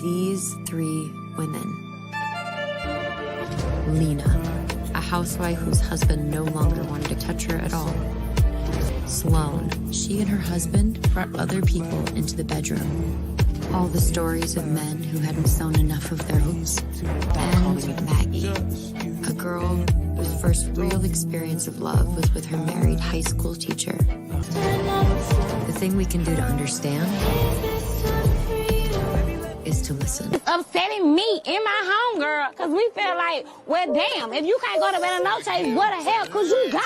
These three women. Lena, a housewife whose husband no longer wanted to touch her at all. Sloan, she and her husband brought other people into the bedroom. All the stories of men who hadn't sown enough of their oats. And Maggie, a girl whose first real experience of love was with her married high school teacher. The thing we can do to understand is to listen. Upsetting me and my homegirl, because we feel like, well, damn, if you can't go to bed on no chase, what the hell could you go?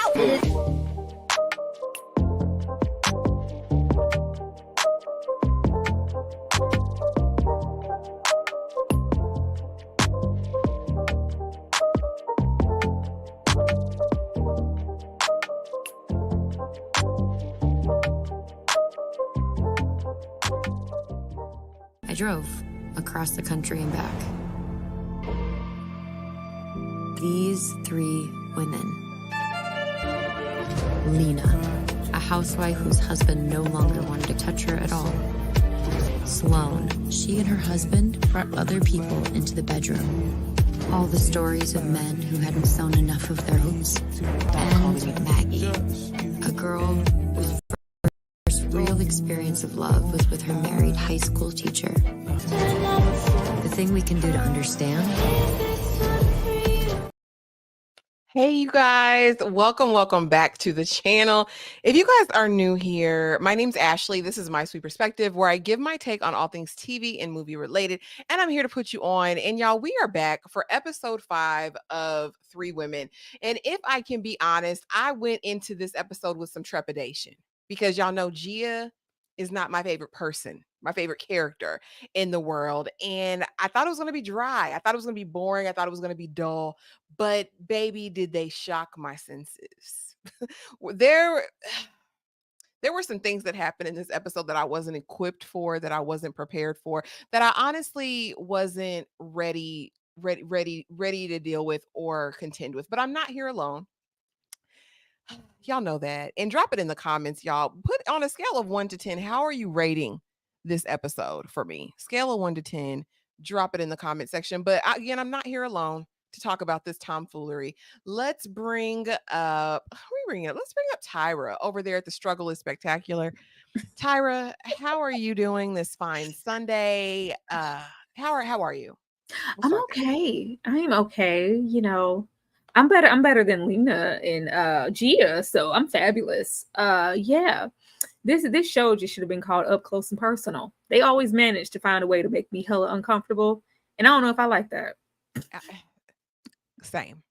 I drove across the country and back. These three women. Lena, a housewife whose husband no longer wanted to touch her at all. Sloan, she and her husband brought other people into the bedroom. All the stories of men who hadn't sown enough of their oats. And Maggie, a girl whose first real experience of love was with her married high school teacher. The thing we can do to understand. Hey, you guys, welcome back to the channel. If you guys are new here, my name's Ashley. This is My Sweet Perspective, where I give my take on all things TV and movie related, and I'm here to put you on. And y'all, we are back for episode 5 of Three Women. And if I can be honest, I went into this episode with some trepidation because y'all know Gia is not my favorite person, my favorite character in the world. And I thought it was going to be dry. I thought it was going to be boring. I thought it was going to be dull. But baby, did they shock my senses. There were some things that happened in this episode that I wasn't equipped for, that I wasn't prepared for, that I honestly wasn't ready to deal with or contend with. But I'm not here alone. Y'all know that. And drop it in the comments, y'all. Put on a scale of 1 to 10, how are you rating this episode for me? Scale of 1 to 10, drop it in the comment section. But again, I'm not here alone to talk about this tomfoolery. Let's bring up Tyra over there at The Struggle is Spectacular. Tyra, how are you doing this fine Sunday? How are you? I'm okay. I am okay. You know, I'm better than Lena and Gia, so I'm fabulous. Yeah. This show just should have been called Up Close and Personal. They always manage to find a way to make me hella uncomfortable, and I don't know if I like that. Same.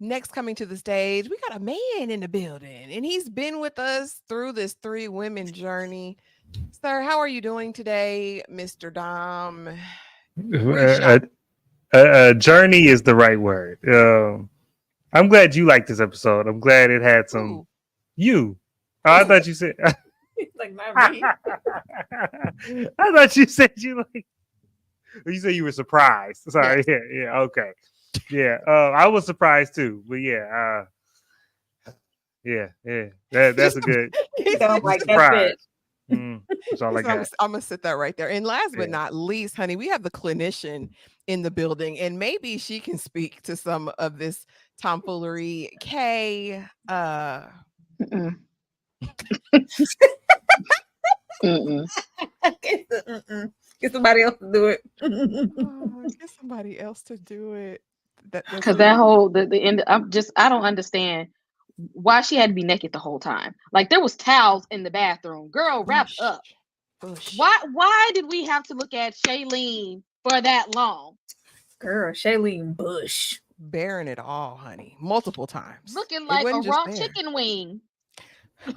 Next, coming to the stage, we got a man in the building, and he's been with us through this Three Women journey. Sir, how are you doing today, Mr. Dom? Journey is the right word. I'm glad you liked this episode. I'm glad it had some. Ooh. You. Oh, I thought you said. Like not me. I thought you said you like. You said you were surprised. Sorry. Yeah. Okay. Yeah. I was surprised too. But yeah. That's a good. You know, like that's it. That's all I got. I'm gonna sit that right there. And last but not least, honey, we have the clinician in the building, and maybe she can speak to some of this tomfoolery. Kay, Get somebody else to do it. Get somebody else to do it. Because that whole the end, I don't understand why she had to be naked the whole time. Like there was towels in the bathroom. Girl, wrap up. Why did we have to look at Shailene for that long? Girl, Shailene Bush. Bearing it all, honey. Multiple times. Looking like a raw chicken wing. Is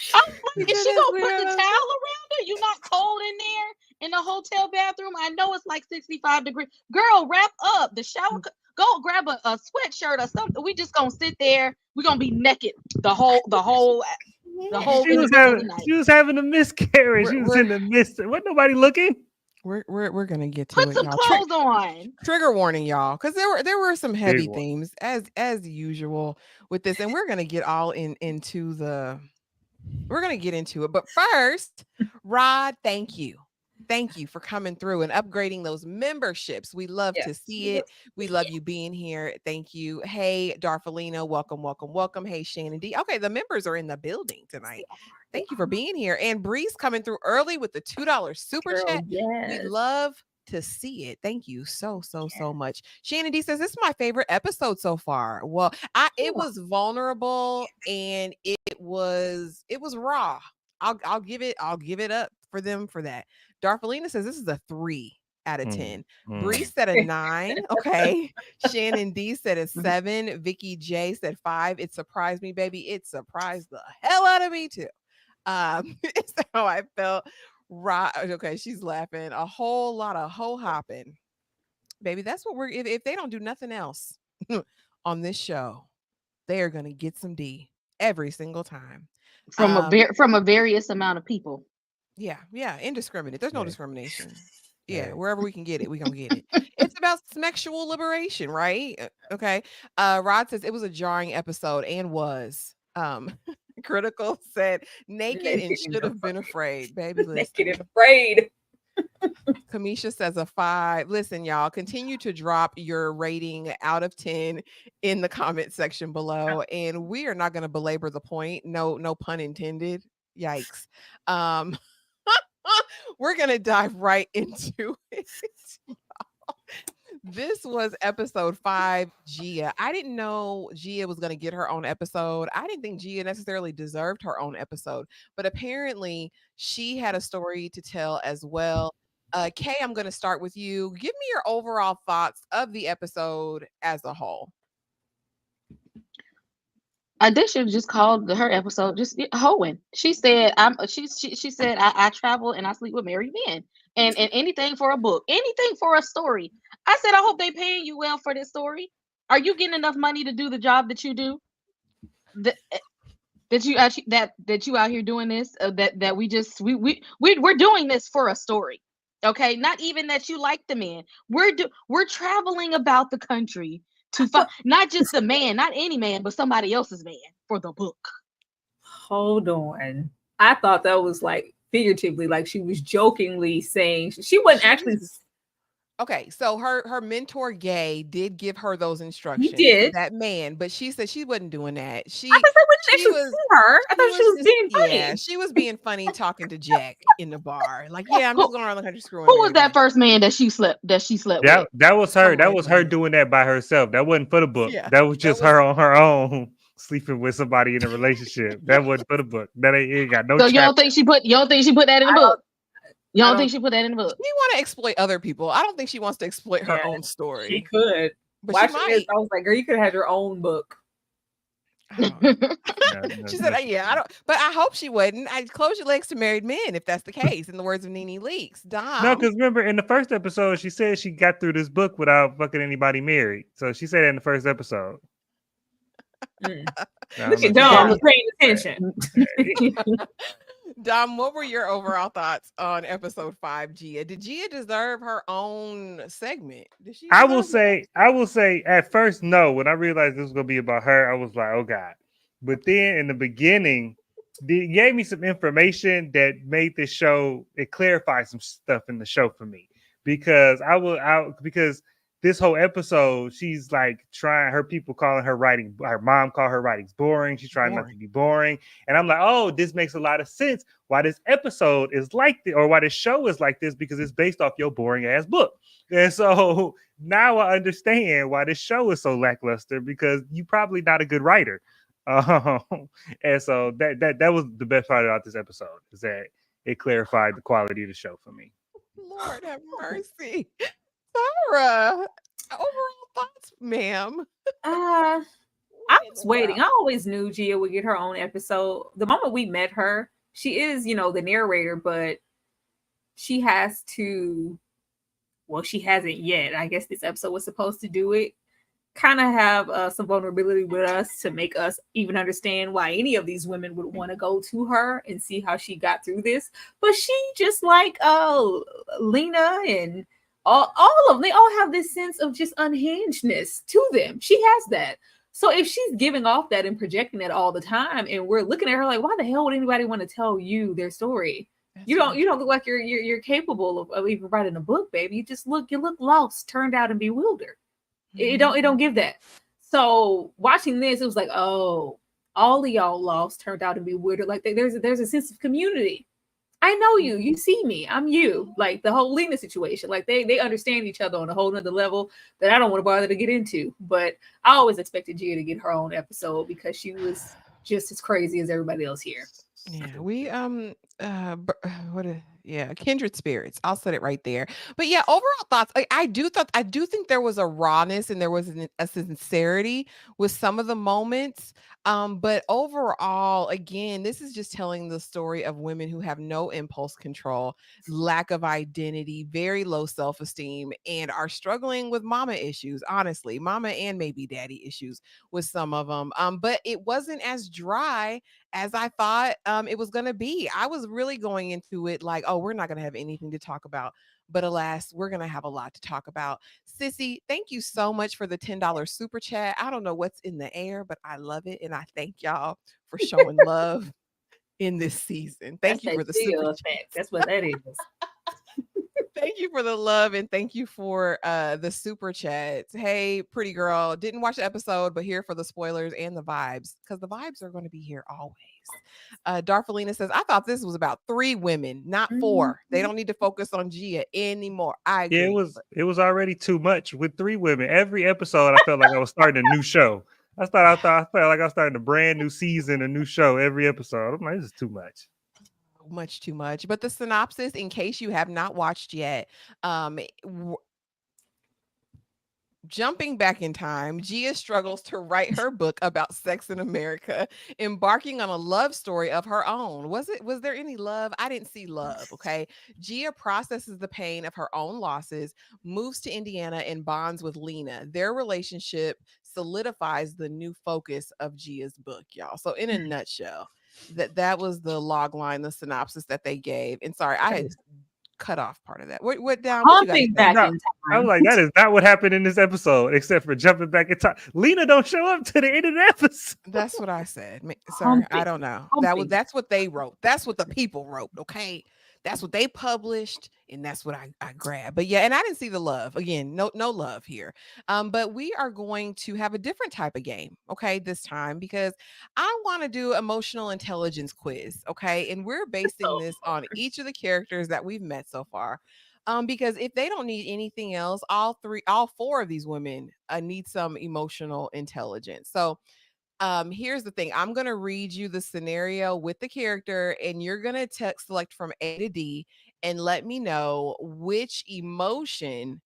she gonna put the towel around her? You not cold in there in the hotel bathroom? I know it's like 65 degrees. Girl, wrap up. The shower. Go grab a sweatshirt or something. We just gonna sit there. We're gonna be naked the whole. She was having a miscarriage. She was in the midst. Wasn't nobody looking? We're gonna get to Put it. some y'all. clothes on. Trigger warning, y'all, because there were some heavy themes as usual with this, and we're gonna get all into the We're going to get into it. But first, Rod, thank you. Thank you for coming through and upgrading those memberships. We love to see it. We love you being here. Thank you. Hey, Darfalina, welcome, welcome, welcome. Hey, Shannon D. Okay, the members are in the building tonight. Thank you for being here. And Breeze coming through early with the $2 super chat. We love to see it. Thank you so much. Shannon D says this is my favorite episode so far. Well, it was vulnerable and it was raw. I'll give it up for them for that. Darfalina says this is a 3 out of 10. Bree said a 9. Okay. Shannon D said a 7. Vicky J said 5. It surprised me, baby. It surprised the hell out of me too. It's how I felt. Right. Okay, she's laughing. A whole lot of hoe hopping. Baby, that's what we're if they don't do nothing else on this show, they are gonna get some D every single time. From a various amount of people. Yeah, indiscriminate. There's no discrimination. Yeah, wherever we can get it, we gonna get it. It's about sexual liberation, right? Okay. Rod says it was a jarring episode and was. Critical said naked and should have been afraid. Baby, listen. Naked and afraid. Kamisha says a 5. Listen, y'all, continue to drop your rating out of 10 in the comment section below. And we are not going to belabor the point. No pun intended. Yikes. We're going to dive right into it. This was episode 5, Gia. I didn't know Gia was going to get her own episode. I didn't think Gia necessarily deserved her own episode, but apparently she had a story to tell as well. Kay, I'm going to start with you. Give me your overall thoughts of the episode as a whole. I think she just called her episode just hoeing. She said, she said, I travel and I sleep with married men. And anything for a book, anything for a story. I said, I hope they paying you well for this story. Are you getting enough money to do the job that you do? That you actually that you out here doing this? That we're doing this for a story. Okay, not even that you like the man. We're traveling about the country to find not just a man, not any man, but somebody else's man for the book. Hold on, I thought that was like figuratively, like she was jokingly saying she wasn't actually. Okay, so her mentor Gay did give her those instructions. He did. That man, but she said she wasn't doing that. I thought she was her. I thought she was being funny. Yeah, she was being funny talking to Jack in the bar. Like, yeah, I'm just going around the country screwing. Who was that first man that she slept with? That was her. That was her doing that by herself. That wasn't for the book. Yeah, that was just her on her own. Sleeping with somebody in a relationship. That wasn't for the book. That ain't got no. So you don't think she put that in the book? You don't think she put that in the book? She want to exploit other people. I don't think she wants to exploit her own story. She could. But she might. I was like, girl, you could have had your own book. She said, yeah, I don't, but I hope she wouldn't. I'd close your legs to married men if that's the case, in the words of Nene Leakes. Dom. No, because remember in the first episode, she said she got through this book without fucking anybody married. So she said that in the first episode. Look at Dom paying attention. Dom, what were your overall thoughts on episode 5, Gia? Did Gia deserve her own segment? Did she? I will say at first, no. When I realized this was gonna be about her, I was like, oh God. But then in the beginning, it gave me some information that made the show, it clarified some stuff in the show for me. Because because this whole episode, she's like trying, her people calling her writing, her mom called her writings boring. She's trying not to be boring. And I'm like, oh, this makes a lot of sense why this episode is like this, or why this show is like this, because it's based off your boring ass book. And so now I understand why this show is so lackluster, because you're probably not a good writer. And so that was the best part about this episode, is that it clarified the quality of the show for me. Lord have mercy. Sarah, overall thoughts, ma'am. I was waiting. I always knew Gia would get her own episode. The moment we met her, she is, the narrator, but she has to, well, she hasn't yet. I guess this episode was supposed to do it. Kind of have some vulnerability with us to make us even understand why any of these women would want to go to her and see how she got through this. But she just like Lena and all of them, they all have this sense of just unhingedness to them. She has that. So if she's giving off that and projecting that all the time, and we're looking at her like, why the hell would anybody want to tell you their story? You don't look like you're capable of even writing a book, baby. You look lost, turned out, and bewildered. It don't give that. So watching this, it was like, oh, all of y'all lost, turned out, and bewildered. Like there's a sense of community. I know you see me, I'm you. Like the whole Lena situation, like they understand each other on a whole nother level that I don't want to bother to get into. But I always expected Gia to get her own episode because she was just as crazy as everybody else here. Yeah, we kindred spirits. I'll set it right there. But yeah, overall thoughts. I do think there was a rawness and there was a sincerity with some of the moments. But overall, again, this is just telling the story of women who have no impulse control, lack of identity, very low self-esteem, and are struggling with mama issues, honestly, mama and maybe daddy issues with some of them. But it wasn't as dry as I thought it was going to be. I was really going into it like, oh, we're not going to have anything to talk about. But alas, we're going to have a lot to talk about. Sissy, thank you so much for the $10 super chat. I don't know what's in the air, but I love it. And I thank y'all for showing love in this season. Thank you for the super chat. That's what that is. Thank you for the love and thank you for the super chats. Hey, pretty girl, didn't watch the episode, but here for the spoilers and the vibes because the vibes are going to be here always. Darfelina says, I thought this was about 3 women, not 4. They don't need to focus on Gia anymore. I agree. Yeah, it was already too much with 3 women. Every episode, I felt like I was starting a new show. I felt like I was starting a brand new season, a new show every episode. I'm like, this is too much. Much too much. But the synopsis, in case you have not watched yet, jumping back in time, Gia struggles to write her book about sex in America, embarking on a love story of her own. Was there any love? I didn't see love. Okay. Gia processes the pain of her own losses, moves to Indiana, and bonds with Lena. Their relationship solidifies the new focus of Gia's book, y'all. So in a nutshell, that was the log line, the synopsis that they gave. And sorry, I had cut off part of that. What down? What you Jumping back in time. I was like, that is not what happened in this episode, except for jumping back in time. Lena don't show up to the end of the episode. That's what I said. Sir, I don't know. That's what they wrote. That's what the people wrote. Okay. That's what they published, and that's what I grabbed. But yeah, and I didn't see the love. Again, no love here. But we are going to have a different type of game, okay, this time, because I want to do emotional intelligence quiz, okay? And we're basing this on each of the characters that we've met so far. Because if they don't need anything else, all 4 of these women need some emotional intelligence. So here's the thing. I'm going to read you the scenario with the character and you're going to select from A to D and let me know which emotion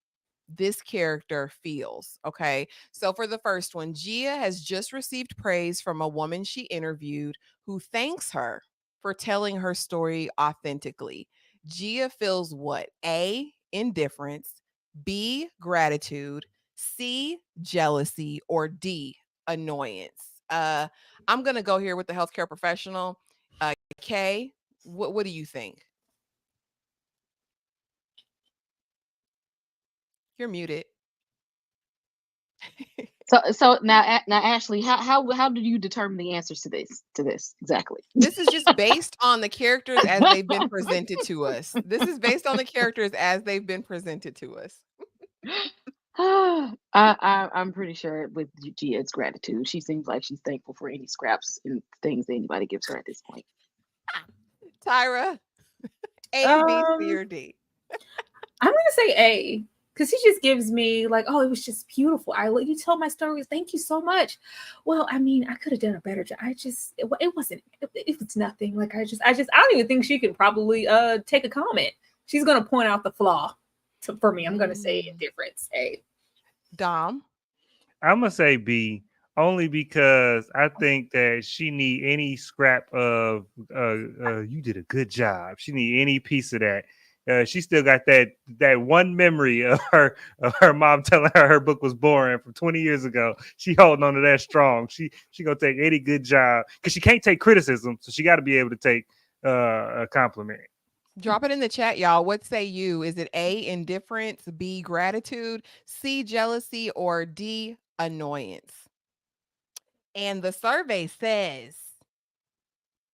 this character feels. Okay. So for the first one, Gia has just received praise from a woman she interviewed who thanks her for telling her story authentically. Gia feels what? A, indifference, B, gratitude, C, jealousy, or D, annoyance. I'm gonna go here with the healthcare professional. Kay, what do you think? You're muted. So now Ashley, how do you determine the answers to this exactly? This is just based on the characters as they've been presented to us. This is based on the characters as they've been presented to us. I'm pretty sure with Gia, it's gratitude. She seems like she's thankful for any scraps and things anybody gives her at this point. Tyra, A, B, C, or D? I'm gonna say A. Because he just gives me like, oh, it was just beautiful. You told my stories. Thank you so much. Well, I mean, I could have done a better job. It was nothing. Like, I don't even think she could probably take a comment. She's going to point out the flaw for me. I'm going to say indifference. A. Dom. I'm going to say B, only because I think that she need any scrap of, you did a good job. She need any piece of that. She still got that one memory of her mom telling her book was boring from 20 years ago. She holding on to that strong. She gonna take any good job because she can't take criticism, so she got to be able to take a compliment. Drop it in the chat, y'all. What say you? Is it A, indifference, B, gratitude, C, jealousy, or D, annoyance? And the survey says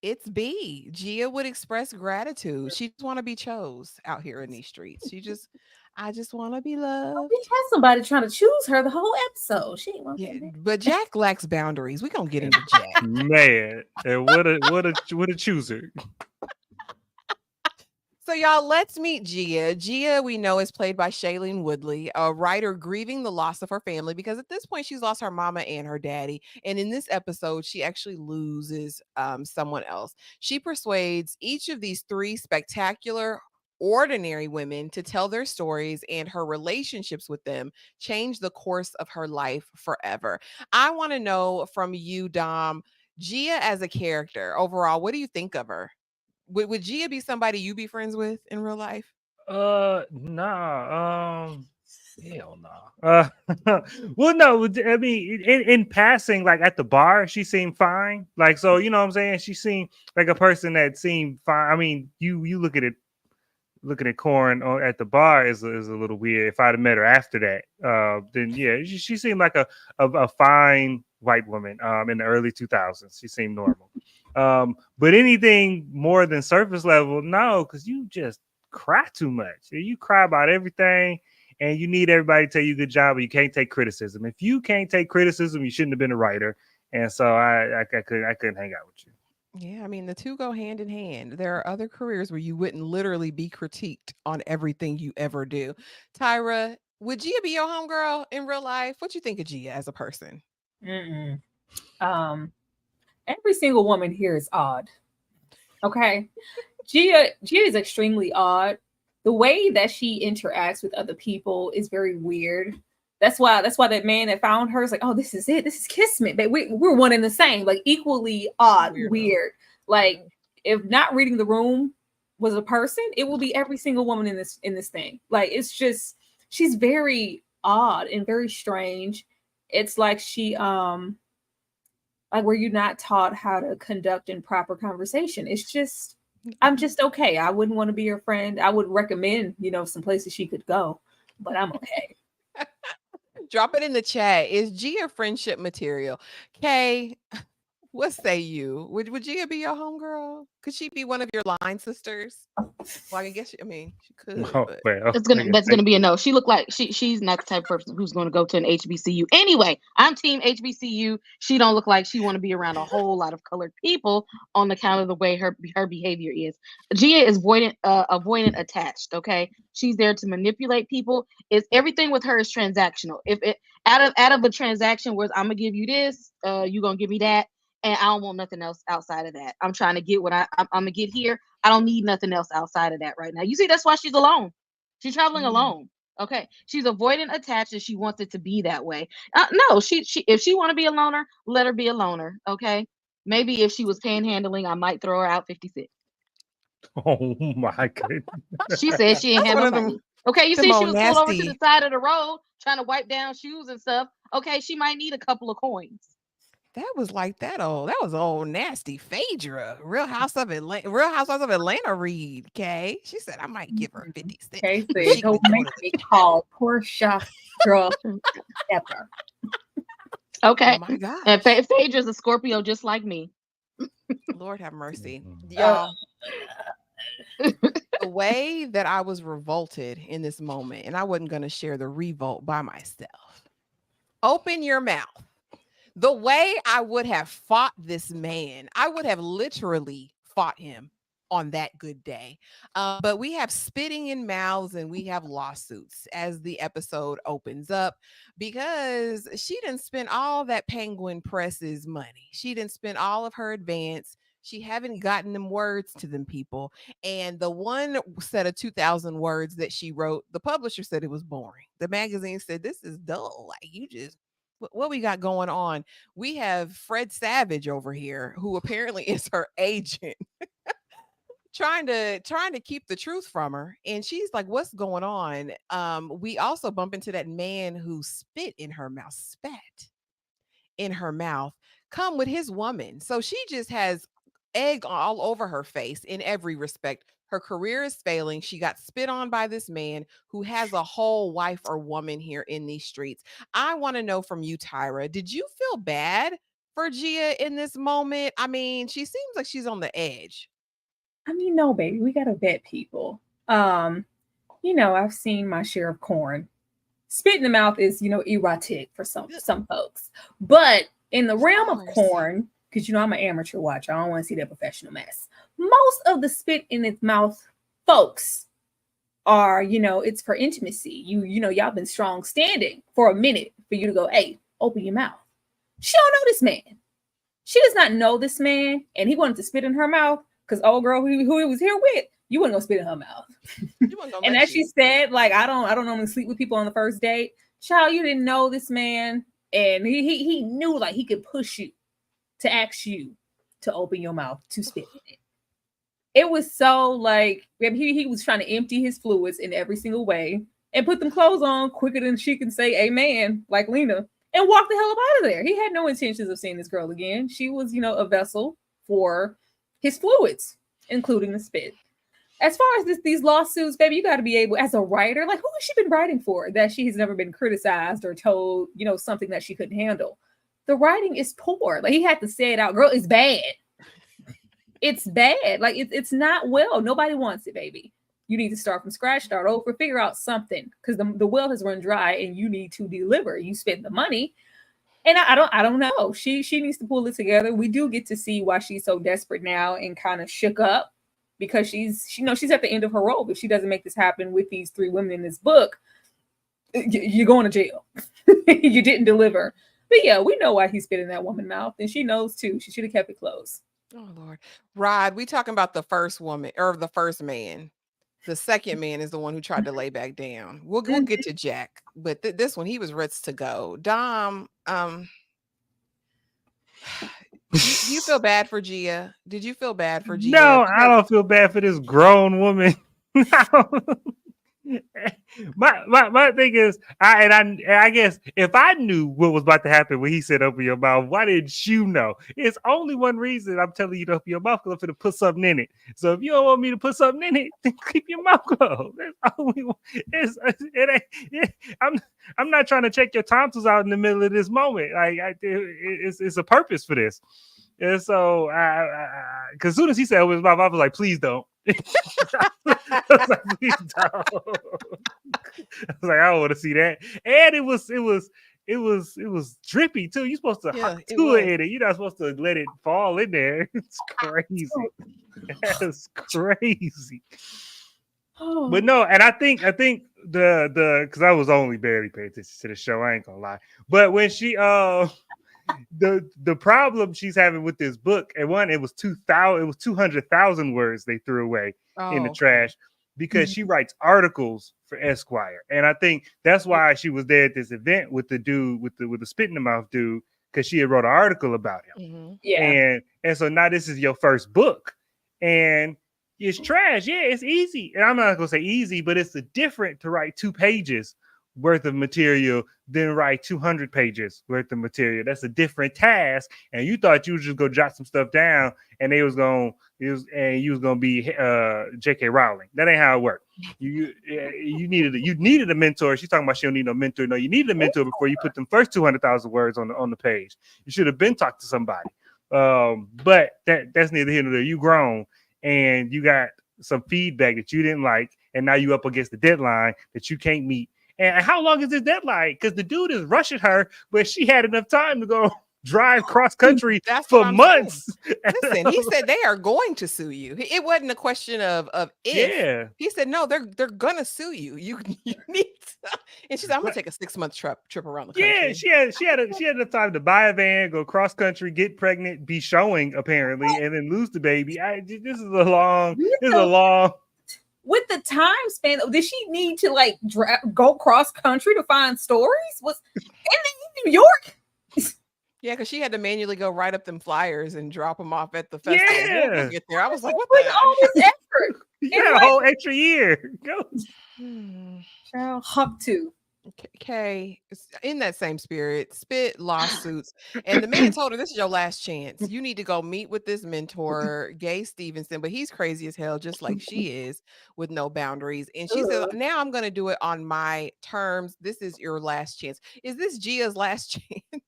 it's B. Gia would express gratitude. She just want to be chose out here in these streets. I just want to be We loved. had somebody trying to choose her the whole episode. She ain't want Yeah, that. but Jack lacks boundaries. We gonna get into Jack. Man, and what a chooser. So, y'all, let's meet Gia. Gia, we know, is played by Shailene Woodley, a writer grieving the loss of her family because at this point she's lost her mama and her daddy. And in this episode, she actually loses someone else. She persuades each of these three spectacular, ordinary women to tell their stories, and her relationships with them change the course of her life forever. I want to know from you, Dom, Gia as a character overall, what do you think of her? Would Gia be somebody you be friends with in real life? Nah. Hell no. Well, no. I mean, in passing, like at the bar, she seemed fine. Like, so you know what I'm saying? She seemed like a person that seemed fine. I mean, you look at it, looking at Corn at the bar is a little weird. If I'd have met her after that, then yeah, she seemed like a fine white woman. In the early 2000s, she seemed normal. But anything more than surface level, no, because you just cry too much. You cry about everything, and you need everybody to tell you good job, but you can't take criticism. If you can't take criticism, you shouldn't have been a writer. And so I couldn't hang out with you. Yeah, I mean, the two go hand in hand. There are other careers where you wouldn't literally be critiqued on everything you ever do. Tyra, would Gia be your homegirl in real life? What you think of Gia as a person? Mm-mm. Every single woman here is odd. Okay. Gia is extremely odd. The way that she interacts with other people is very weird. That's why that man that found her is like, oh, this is it. This is Kismet. But we're one and the same, like equally odd, weird. Like if not reading the room was a person, it will be every single woman in this thing. Like it's just she's very odd and very strange. It's like she like where you're not taught how to conduct improper conversation. It's just I'm just okay. I wouldn't want to be your friend. I would recommend, some places she could go, but I'm okay. Drop it in the chat. Is Gia friendship material? Kay, what say you? Would Gia be your homegirl? Could she be one of your line sisters? Well, I guess she could. Oh, But well, That's gonna be a no. She looked like she's not the type of person who's gonna go to an HBCU. Anyway, I'm team HBCU. She don't look like she want to be around a whole lot of colored people on account of the way her behavior is. Gia is avoidant attached. Okay, she's there to manipulate people. It's everything with her is transactional. If it out of a transaction where I'm gonna give you this, you gonna give me that, and I don't want nothing else outside of that. I'm trying to get what I'm gonna get here. I don't need nothing else outside of that right now. You see, that's why she's alone. She's traveling alone. Okay, she's avoidant attached, and she wants it to be that way. No, she if she want to be a loner, let her be a loner. Okay, maybe if she was panhandling, I might throw her out 56. Oh my goodness. She said she ain't that's had one no of them, money. Okay, you them see, she old was pulled over to the nasty. side of the road trying to wipe down shoes and stuff. Okay, she might need a couple of coins. That was like that was old nasty Phaedra. Real Housewives of Atlanta read, Kay. She said I might give her 50 cents. Okay, But said she don't could go make to me call Portia girl ever. Okay, Oh my gosh. and Phaedra's a Scorpio just like me. Lord have mercy. Mhm. Y'all, the way that I was revolted in this moment, and I wasn't going to share the revolt by myself. Open your mouth. The way I would have fought this man, I would have literally fought him on that good day. But we have spitting in mouths and we have lawsuits as the episode opens up because she didn't spend all that Penguin Press's money. She didn't spend all of her advance. She haven't gotten them words to them people. And the one set of 2,000 words that she wrote, the publisher said it was boring. The magazine said, this is dull. Like you just what we got going on. We have Fred Savage over here, who apparently is her agent, trying to keep the truth from her. And she's like, what's going on? We also bump into that man who spat in her mouth, come with his woman. So she just has egg all over her face in every respect. Her career is failing. She got spit on by this man who has a whole wife or woman here in these streets. I want to know from you, Tyra, did you feel bad for Gia in this moment? I mean, she seems like she's on the edge. I mean, no, baby, we gotta vet people. I've seen my share of corn. Spit in the mouth is, erotic for some folks. But in the realm of corn, because I'm an amateur watcher, I don't want to see that professional mess. Most of the spit in its mouth folks are, it's for intimacy. Y'all been strong standing for a minute for you to go, hey, open your mouth. She don't know this man. She does not know this man, and he wanted to spit in her mouth because old girl who he was here with, you wouldn't go spit in her mouth. And as she said, like, I don't normally sleep with people on the first date. Child, you didn't know this man, and he knew like he could push you to ask you to open your mouth to spit in it. It was so like he was trying to empty his fluids in every single way and put them clothes on quicker than she can say amen, like Lena, and walk the hell up out of there. He had no intentions of seeing this girl again. She was, a vessel for his fluids, including the spit. As far as these lawsuits, baby, you got to be able, as a writer, like, who has she been writing for that she has never been criticized or told, something that she couldn't handle? The writing is poor. Like, he had to say it out. Girl, it's bad. It's bad. Like, it's not well. Nobody wants it, baby. You need to start from scratch, start over, figure out something, because the well has run dry and you need to deliver. You spend the money. And I don't know. She needs to pull it together. We do get to see why she's so desperate now and kind of shook up, because she's at the end of her rope. If she doesn't make this happen with these 3 women in this book, you're going to jail. You didn't deliver. But yeah, we know why he spit in that woman's mouth, and she knows too. She should have kept it closed. Oh Lord, Rod, we talking about the first woman or the first man. The second man is the one who tried to lay back down. We'll get to Jack, but this one, he was ready to go. Dom, do you feel bad for Gia? Did you feel bad for Gia? No, I don't feel bad for this grown woman. my thing is, I guess if I knew what was about to happen when he said open your mouth, why didn't you know? It's only one reason I'm telling you to open your mouth, because I'm going to put something in it. So if you don't want me to put something in it, then keep your mouth closed. That's only one. I'm not trying to check your tonsils out in the middle of this moment. Like it's a purpose for this. And so, because as soon as he said open his mouth, I was like, please don't. I was like, please don't. I was like, I don't want to see that. And it was drippy too. You're supposed to hop to it in it. You're not supposed to let it fall in there. It's crazy. That's crazy. Oh. But no, and I think the because I was only barely paying attention to the show. I ain't gonna lie. But when she the problem she's having with this book, and one, it was 200,000 words they threw away in the trash, because she writes articles for Esquire, and I think that's why she was there at this event with the dude with the spit in the mouth dude, because she had wrote an article about him. And so now this is your first book, and it's trash. Yeah, it's easy, and I'm not gonna say easy, but it's different to write 2 pages worth of material than write 200 pages worth of material. That's a different task. And you thought you would just go jot some stuff down and you was gonna be J.K. Rowling. That ain't how it worked. You needed a mentor. She's talking about she don't need no mentor. No, you needed a mentor before you put them first 200,000 words on the page. You should have been talked to somebody. But that's neither here nor there. You grown and you got some feedback that you didn't like, and now you up against the deadline that you can't meet. And how long is this deadline? Because the dude is rushing her, but she had enough time to go drive cross country for months. Listen, he said they are going to sue you. It wasn't a question of if. Yeah. He said no, they're gonna sue you. You need to. And she said, I'm gonna take a 6-month trip around the country. Yeah, she had enough time to buy a van, go cross country, get pregnant, be showing apparently, and then lose the baby. This is a long. With the time span, did she need to like go cross country to find stories? Was in New York? Yeah, because she had to manually go write up them flyers and drop them off at the festival. Yeah, get there. I was like, what all this effort? Yeah, a whole extra year. Go. Child, hop to. Okay, in that same spirit, spit lawsuits, and the man told her, "This is your last chance. You need to go meet with this mentor, Gay Stevenson, but he's crazy as hell, just like she is, with no boundaries." And she said, "Now I'm going to do it on my terms. This is your last chance. Is this Gia's last chance?"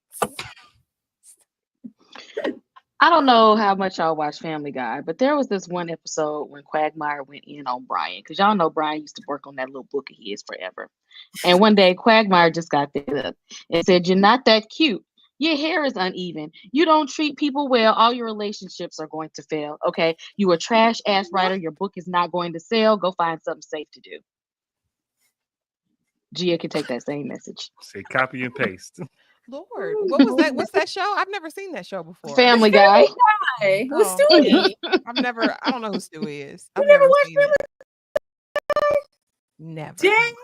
I don't know how much y'all watch Family Guy, but there was this one episode when Quagmire went in on Brian, because y'all know Brian used to work on that little book of his forever. And one day Quagmire just got fed up and said, "You're not that cute. Your hair is uneven. You don't treat people well. All your relationships are going to fail. Okay, you a trash ass writer. Your book is not going to sell. Go find something safe to do." Gia can take that same message. Say copy and paste. Lord, what was that? What's that show? I've never seen that show before. Family Guy. Hey, what's Oh, Stewie? I don't know who Stewie is. You I've never never watched seen it. Never. Dang.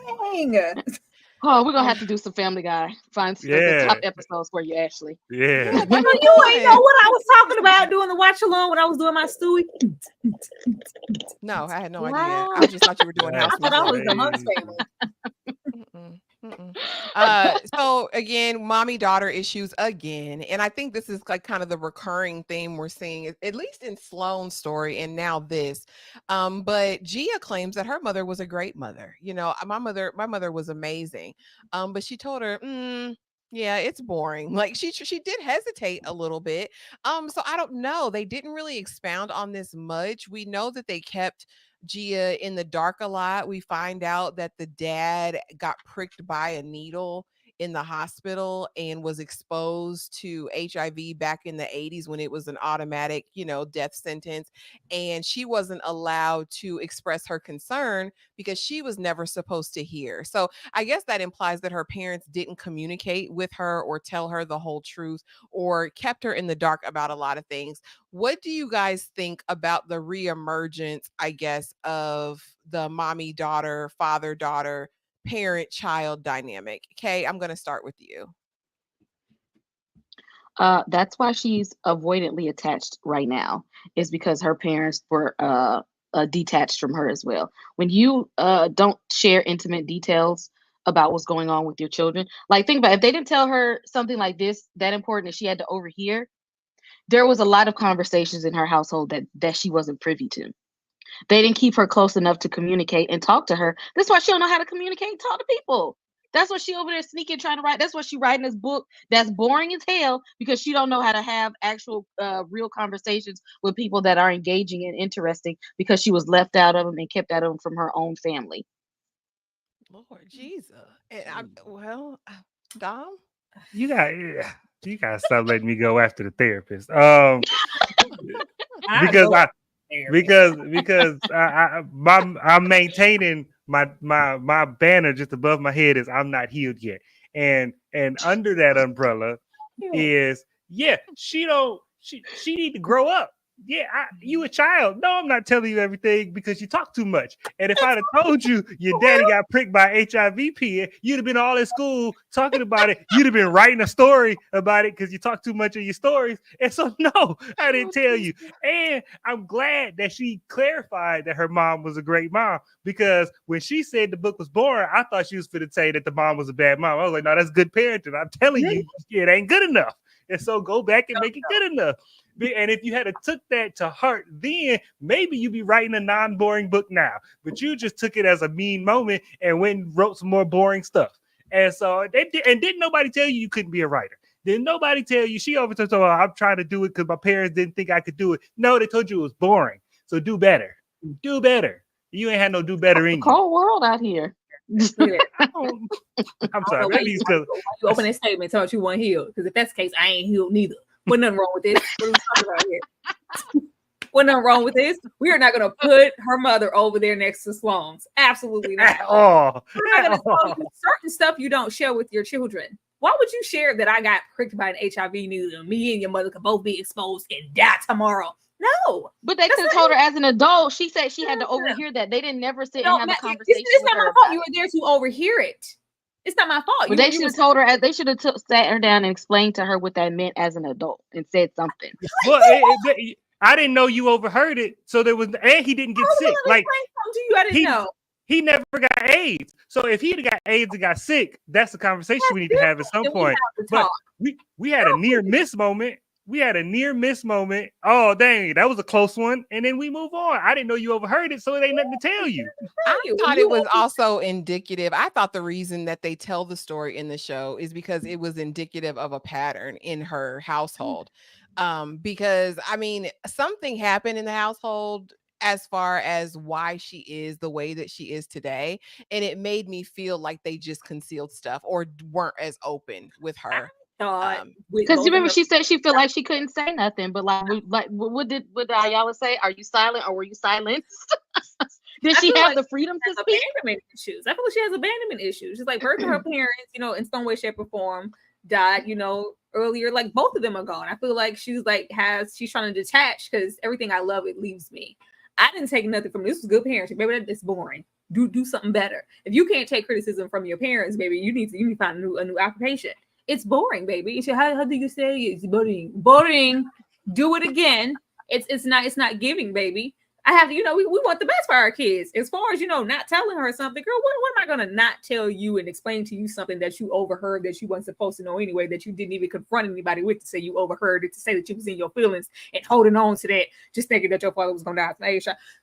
Oh, we're gonna have to do some Family Guy. Find the top episodes for you, Ashley. Yeah. Yeah, Well, you ain't know what I was talking about doing the watch along when I was doing my Stewie. No, I had no Wow. idea. I just thought you were doing Wow. house I thought I was music. the Hunt's family. So again, mommy daughter issues again, and I think this is like kind of the recurring theme we're seeing, at least in Sloan's story, and now this. But Gia claims that her mother was a great mother. You know, my mother was amazing. But she told her, yeah, it's boring. Like she did hesitate a little bit. So I don't know. They didn't really expound on this much. We know that they kept Gia in the dark a lot. We find out that the dad got pricked by a needle in the hospital and was exposed to HIV back in the 80s when it was an automatic, death sentence. And she wasn't allowed to express her concern because she was never supposed to hear. So I guess that implies that her parents didn't communicate with her or tell her the whole truth or kept her in the dark about a lot of things. What do you guys think about the reemergence, I guess, of the mommy daughter, father daughter, parent child dynamic? Kay, I'm going to start with you. That's why she's avoidantly attached right now, is because her parents were detached from her as well. When you don't share intimate details about what's going on with your children, like think about it, if they didn't tell her something like this that important that she had to overhear, there was a lot of conversations in her household that she wasn't privy to. They didn't keep her close enough to communicate and talk to her. That's why she don't know how to communicate and talk to people. That's what she over there sneaking trying to write. That's what she writing this book that's boring as hell, because she don't know how to have actual real conversations with people that are engaging and interesting, because she was left out of them and kept out of them from her own family. Lord Jesus. And Dom? You gotta stop letting me go after the therapist. Because I'm maintaining my banner just above my head is I'm not healed yet, and under that umbrella is she need to grow up. You a child. No, I'm not telling you everything because you talk too much. And if I'd have told you your daddy got pricked by HIV pen, you'd have been all in school talking about it. You'd have been writing a story about it because you talk too much in your stories. And so, no, I didn't tell you. And I'm glad that she clarified that her mom was a great mom, because when she said the book was boring, I thought she was going to say that the mom was a bad mom. I was like, no, that's good parenting. I'm telling you, it ain't good enough. And so go back and make it good enough. And if you had took that to heart, then maybe you'd be writing a non-boring book now. But you just took it as a mean moment and went and wrote some more boring stuff. And so didn't nobody tell you couldn't be a writer? Didn't nobody tell you? She always told, I'm trying to do it because my parents didn't think I could do it. No, they told you it was boring. So do better. Do better. You ain't had no do better in you. Cold world out here. I'm sorry. Maybe it's because you open that statement telling you weren't healed. Because if that's the case, I ain't healed neither. What nothing wrong with this? What are we talking about here? What nothing wrong with this? We are not going to put her mother over there next to Sloan's. Absolutely not. At all. We're not going to tell you certain stuff you don't share with your children. Why would you share that I got pricked by an HIV needle? Me and your mother could both be exposed and die tomorrow. No. But they could have told her as an adult. She said she had to overhear that. They didn't never sit and have a conversation. It's not my fault you were there to overhear it. It's not my fault. But they should have told her. They should have sat her down and explained to her what that meant as an adult and said something. Well, I didn't know you overheard it, so there was, and he didn't get sick. Like to you, I didn't know. He never got AIDS. So if he got AIDS and got sick, that's a conversation we need to have at some point. But we had a near miss moment We had a near miss moment. Oh, dang, that was a close one. And then we move on. I didn't know you overheard it, so it ain't nothing to tell you. I thought it was also indicative. I thought the reason that they tell the story in the show is because it was indicative of a pattern in her household. Because I mean, something happened in the household as far as why she is the way that she is today. And it made me feel like they just concealed stuff or weren't as open with her. Because you remember she said she felt like she couldn't say nothing, but what did Ayala say? Are you silent or were you silenced? Did she have the freedom to speak? Abandonment issues. I feel like she has abandonment issues. She's like both of her parents, in some way, shape, or form died, earlier. Like both of them are gone. I feel like she's trying to detach because everything I love, it leaves me. I didn't take nothing from this. Was good parenting. Maybe that's boring. Do something better. If you can't take criticism from your parents, baby, you need to find a new occupation. It's boring, baby. So how do you say it's boring? Boring. Do it again. It's not giving, baby. I have, we want the best for our kids. As far as, not telling her something, girl, what am I going to not tell you and explain to you something that you overheard that you weren't supposed to know anyway, that you didn't even confront anybody with to say you overheard it, to say that you was in your feelings and holding on to that, just thinking that your father was going to die.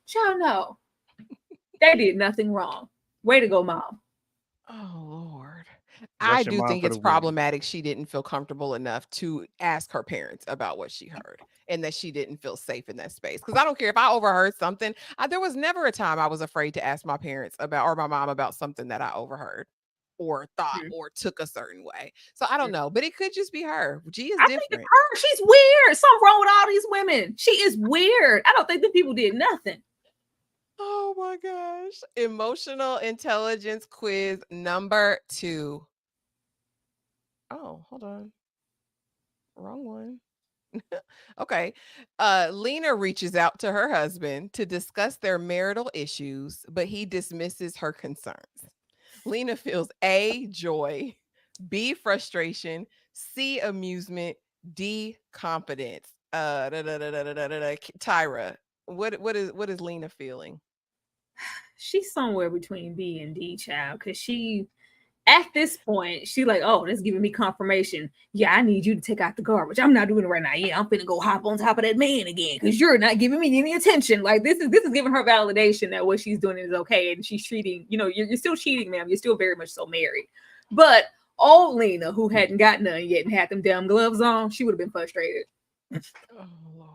Child, no. They did nothing wrong. Way to go, Mom. Oh, Lord. I do think it's problematic win. she didn't feel comfortable enough to ask her parents about what she heard and that she didn't feel safe in that space. Because I don't care if I overheard something. There was never a time I was afraid to ask my parents about or my mom about something that I overheard or thought or took a certain way. So I don't know, but it could just be her. G is different. Think it's her. She's weird. Something wrong with all these women. She is weird. I don't think the people did nothing. Oh my gosh. Emotional intelligence quiz number 2. Oh, hold on. Wrong one. Okay. Lena reaches out to her husband to discuss their marital issues, but he dismisses her concerns. Lena feels A, joy, B, frustration, C, amusement, D, confidence. Tyra, what is Lena feeling? She's somewhere between B and D, child, because she, at this point, she like, oh, that's giving me confirmation. Yeah, I need you to take out the garbage. I'm not doing it right now. Yeah, I'm finna go hop on top of that man again because you're not giving me any attention. Like this is giving her validation that what she's doing is okay, and she's treating, you're still cheating, ma'am. You're still very much so married. But old Lena, who hadn't got none yet and had them damn gloves on, she would have been frustrated. Oh Lord.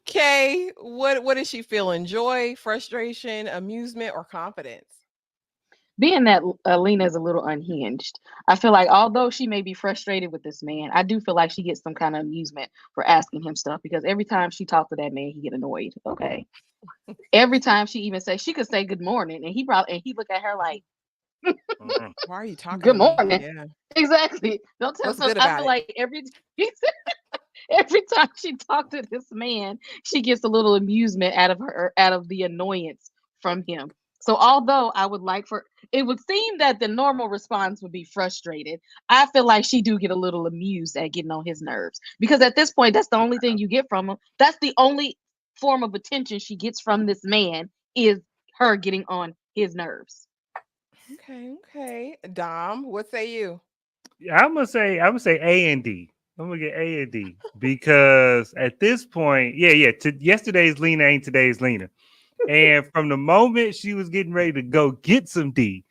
Okay, what is she feeling? Joy, frustration, amusement, or confidence? Being that Lena is a little unhinged, I feel like although she may be frustrated with this man, I do feel like she gets some kind of amusement for asking him stuff because every time she talks to that man, he get annoyed. Okay. Every time she even says, she could say good morning and he look at her like, why are you talking? Good morning. Yeah. Exactly. Don't tell me. I feel like every time she talks to this man, she gets a little amusement out of the annoyance from him. So although it would seem that the normal response would be frustrated, I feel like she do get a little amused at getting on his nerves because at this point, that's the only thing you get from him. That's the only form of attention she gets from this man is her getting on his nerves. Okay. Dom, what say you? I'm gonna say A and D. I'm gonna get A and D because at this point, yesterday's Lena ain't today's Lena. And from the moment she was getting ready to go get some D,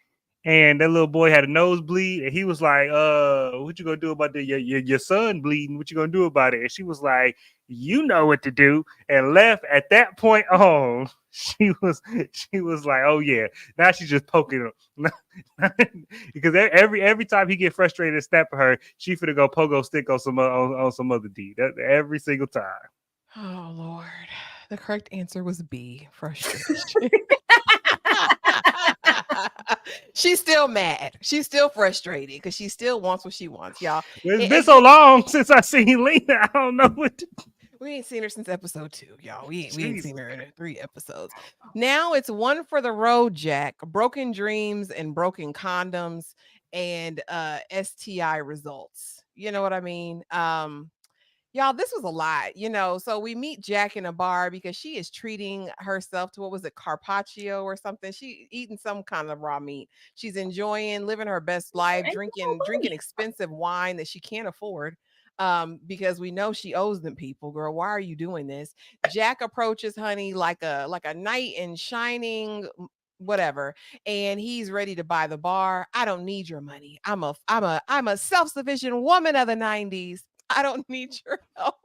and that little boy had a nosebleed, and he was like, what you gonna do about your son bleeding? What you gonna do about it? And she was like, you know what to do, and left. At that point on, she was like, oh yeah, now she's just poking him because every time he get frustrated and snap at her, she finna go pogo stick on some other D. That every single time. Oh Lord. The correct answer was B, frustration. She's still mad. She's still frustrated because she still wants what she wants, y'all. It's been so long since I seen Lena. I don't know what to do. We ain't seen her since episode 2, y'all. We ain't seen her in 3 episodes. Now it's one for the road, Jack. Broken dreams and broken condoms and STI results. You know what I mean? Y'all, this was a lot, So we meet Jack in a bar because she is treating herself to what was it, carpaccio or something. She eating some kind of raw meat. She's enjoying living her best life, Ain't no drinking money. expensive wine that she can't afford. Because we know she owes them people. Girl, why are you doing this? Jack approaches honey like a knight in shining whatever, and he's ready to buy the bar. I don't need your money. I'm a self-sufficient woman of the 90s. I don't need your help.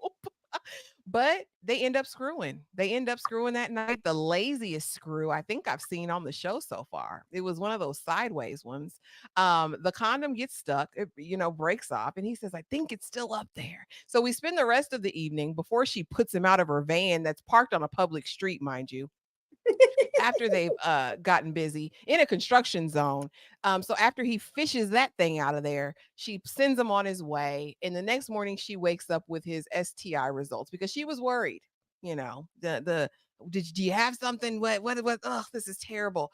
But they end up screwing. They end up screwing that night. The laziest screw I think I've seen on the show so far. It was one of those sideways ones. The condom gets stuck, breaks off, and he says, I think it's still up there. So we spend the rest of the evening before she puts him out of her van that's parked on a public street, mind you, after they've gotten busy in a construction zone. So after he fishes that thing out of there, she sends him on his way. And the next morning she wakes up with his STI results because she was worried. Do you have something? What? Oh, this is terrible.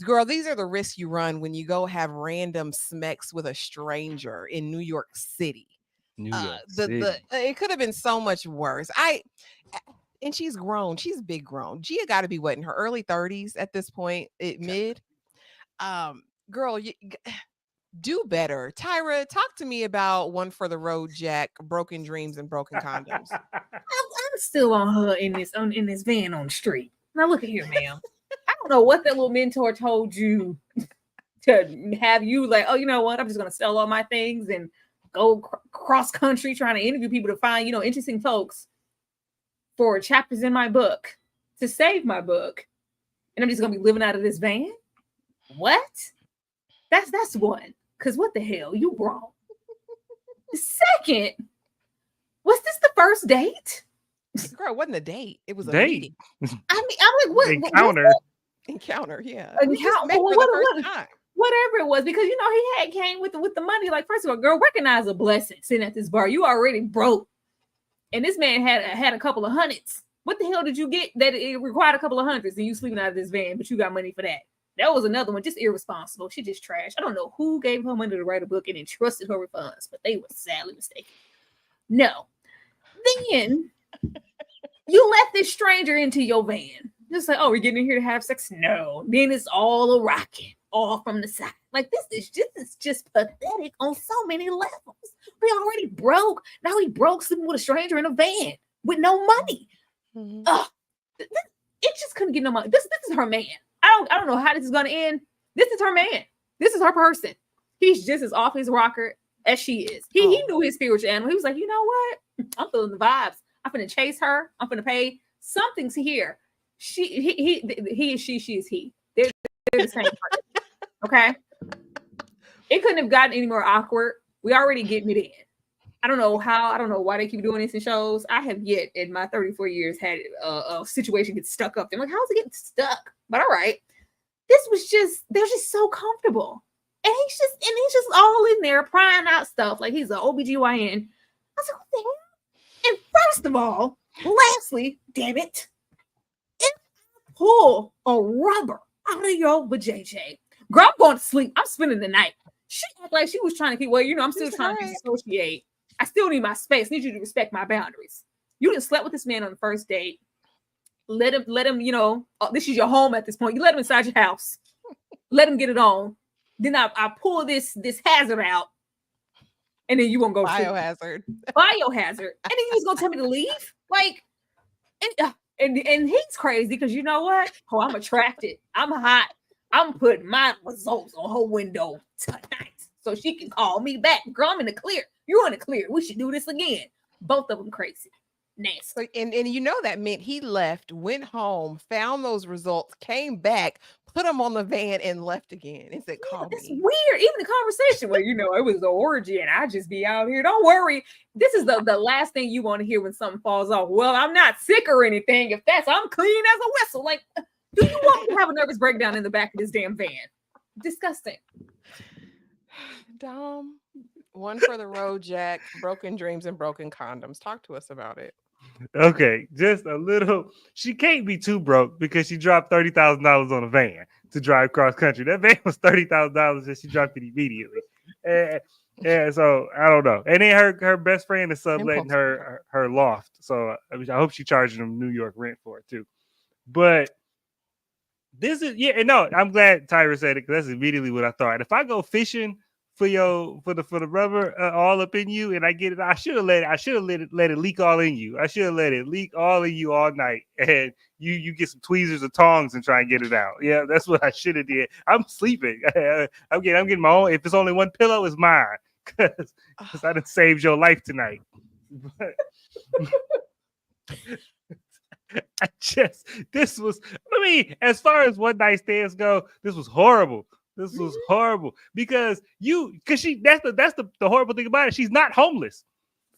Girl, these are the risks you run when you go have random smecks with a stranger in New York City. New York The City. it could have been so much worse. And she's grown. She's big grown. Gia got to be what, in her early 30s at this point, mid. Girl, do better. Tyra, talk to me about One for the Road, Jack, broken dreams and broken condoms. I'm still on her in this van on the street. Now look at here, ma'am. I don't know what that little mentor told you to have you like, oh, you know what? I'm just gonna sell all my things and go cross country trying to interview people to find, interesting folks for chapters in my book to save my book. And I'm just gonna be living out of this van. What? That's one. Because what the hell? You wrong. Second, was this the first date? Girl, it wasn't a date. It was a Date. meeting. I mean, I'm like, what? Encounter. Encounter, yeah. Encounter. We just met for What- the what- first time. Whatever it was, because he had came with the money. Like, first of all, girl, recognize a blessing sitting at this bar. You already broke. And this man had a couple of hundreds. What the hell did you get that it required a couple of hundreds and you sleeping out of this van, but you got money for that? That was another one, just irresponsible. She just trash. I don't know who gave her money to write a book and entrusted her with funds, but they were sadly mistaken. No. Then you let this stranger into your van. Just like, oh, we're getting in here to have sex? No. Then it's all a rocket, all from the side. Like, this is just pathetic on so many levels. We already broke. Now he broke sleeping with a stranger in a van with no money. Mhm. It just couldn't get no money. This is her man. I don't know how this is gonna end. This is her man. This is her person. He's just as off his rocker as she is. He knew his spiritual animal. He was like, you know what? I'm feeling the vibes. I'm gonna chase her. I'm gonna pay. Something's here. He is she is he. They're the same person. Okay. It couldn't have gotten any more awkward. We already getting it in. I don't know how. I don't know why they keep doing this in shows. I have yet in my 34 years had a situation get stuck up. I'm like, how's it getting stuck? But all right. They're just so comfortable. And he's just all in there prying out stuff like he's an OBGYN. I was like, what the hell? And first of all, lastly, damn it, if I pull a rubber out of your vajayjay, girl, I'm going to sleep. I'm spending the night. She act like she was trying to keep, I'm still trying to disassociate. I still need my space. I need you to respect my boundaries. You didn't slept with this man on the first date. Let him, this is your home at this point. You let him inside your house. Let him get it on. Then I pull this hazard out. And then you won't go Biohazard. Biohazard. And then you was gonna tell me to leave? Like, and he's crazy because you know what? Oh, I'm attracted. I'm hot. I'm putting my results on her window tonight so she can call me back. Girl, I'm in the clear. You're in the clear. We should do this again. Both of them crazy. Nasty. So, and that meant he left, went home, found those results, came back, put them on the van, and left again. And said, call That's me. weird. Even the conversation where, it was the orgy and I just be out here. Don't worry. This is the last thing you want to hear when something falls off. Well, I'm not sick or anything. If I'm clean as a whistle. Like, do you want me to have a nervous breakdown in the back of this damn van? Disgusting. Dom, One for the Road, Jack, broken dreams and broken condoms. Talk to us about it. Okay, just a little. She can't be too broke because she dropped $30,000 on a van to drive cross country. That van was $30,000 and she dropped it immediately. And Yeah, so I don't know. And then her best friend is subletting Impulse. her loft. So I hope she charging them New York rent for it too. But this is and no, I'm glad Tyra said it because that's immediately what I thought. If I go fishing for the rubber all up in you and I get it, I should have let it leak all in you. I should have let it leak all in you all night, and you get some tweezers or tongs and try and get it out. Yeah, that's what I should have did. I'm sleeping. I'm getting my own. If it's only one pillow, it's mine because I done saved your life tonight. But, this was, I mean, as far as one night stands go, this was horrible. This was horrible because that's the horrible thing about it. She's not homeless.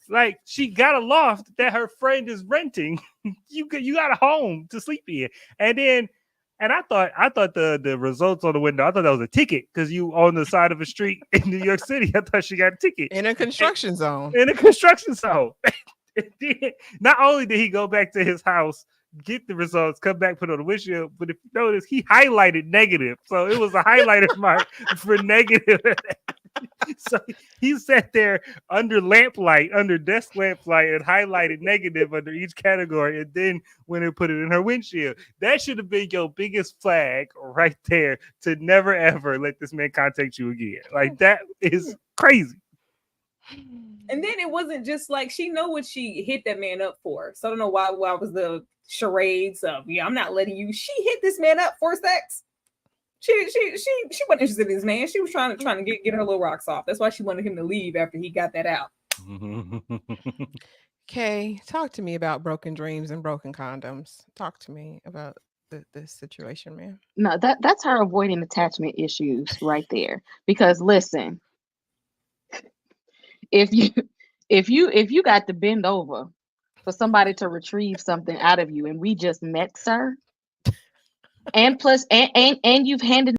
Like, she got a loft that her friend is renting. you got a home to sleep in. And I thought the results on the window, I thought that was a ticket because you on the side of a street in New York City. I thought she got a ticket. In a construction zone. In a construction zone. Not only did he go back to his house, get the results, come back, put on the windshield, but if you notice, he highlighted negative. So it was a highlighter mark for negative. So he sat there under desk lamplight, and highlighted negative under each category. And then when they put it in her windshield, that should have been your biggest flag right there to never, ever let this man contact you again. Like, that is crazy. And then it wasn't just like she know what she hit that man up for. So I don't know why was the charades of I'm not letting you. She hit this man up for sex. She wasn't interested in this man. She was trying to get her little rocks off. That's why she wanted him to leave after he got that out. Okay, talk to me about broken dreams and broken condoms. Talk to me about this situation, man. No, that's her avoiding attachment issues right there. Because listen, if you got to bend over for somebody to retrieve something out of you, and we just met, sir, and plus and you've handed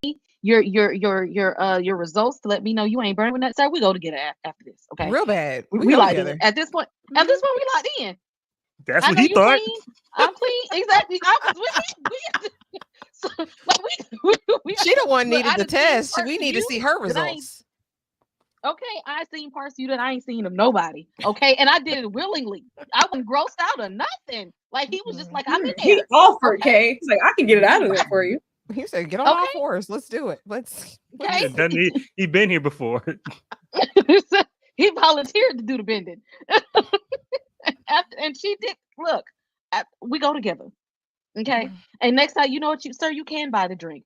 me your results to let me know you ain't burning with that, sir, we go together after this, okay? Real bad. We locked in. At this point we locked in. That's what he thought. Clean. I'm clean. Exactly. So, we she the one needed the test. We need to see her results. Okay, I seen parts of you that I ain't seen of nobody. Okay, and I did it willingly. I wasn't grossed out or nothing. Like, he was just like, I'm in there. He offered, okay? He's like, I can get it out of there for you. He said, get on all fours. Let's do it. Okay. He been here before. He volunteered to do the bending. And she did. Look, we go together. Okay. And next time, you know what, sir, you can buy the drink.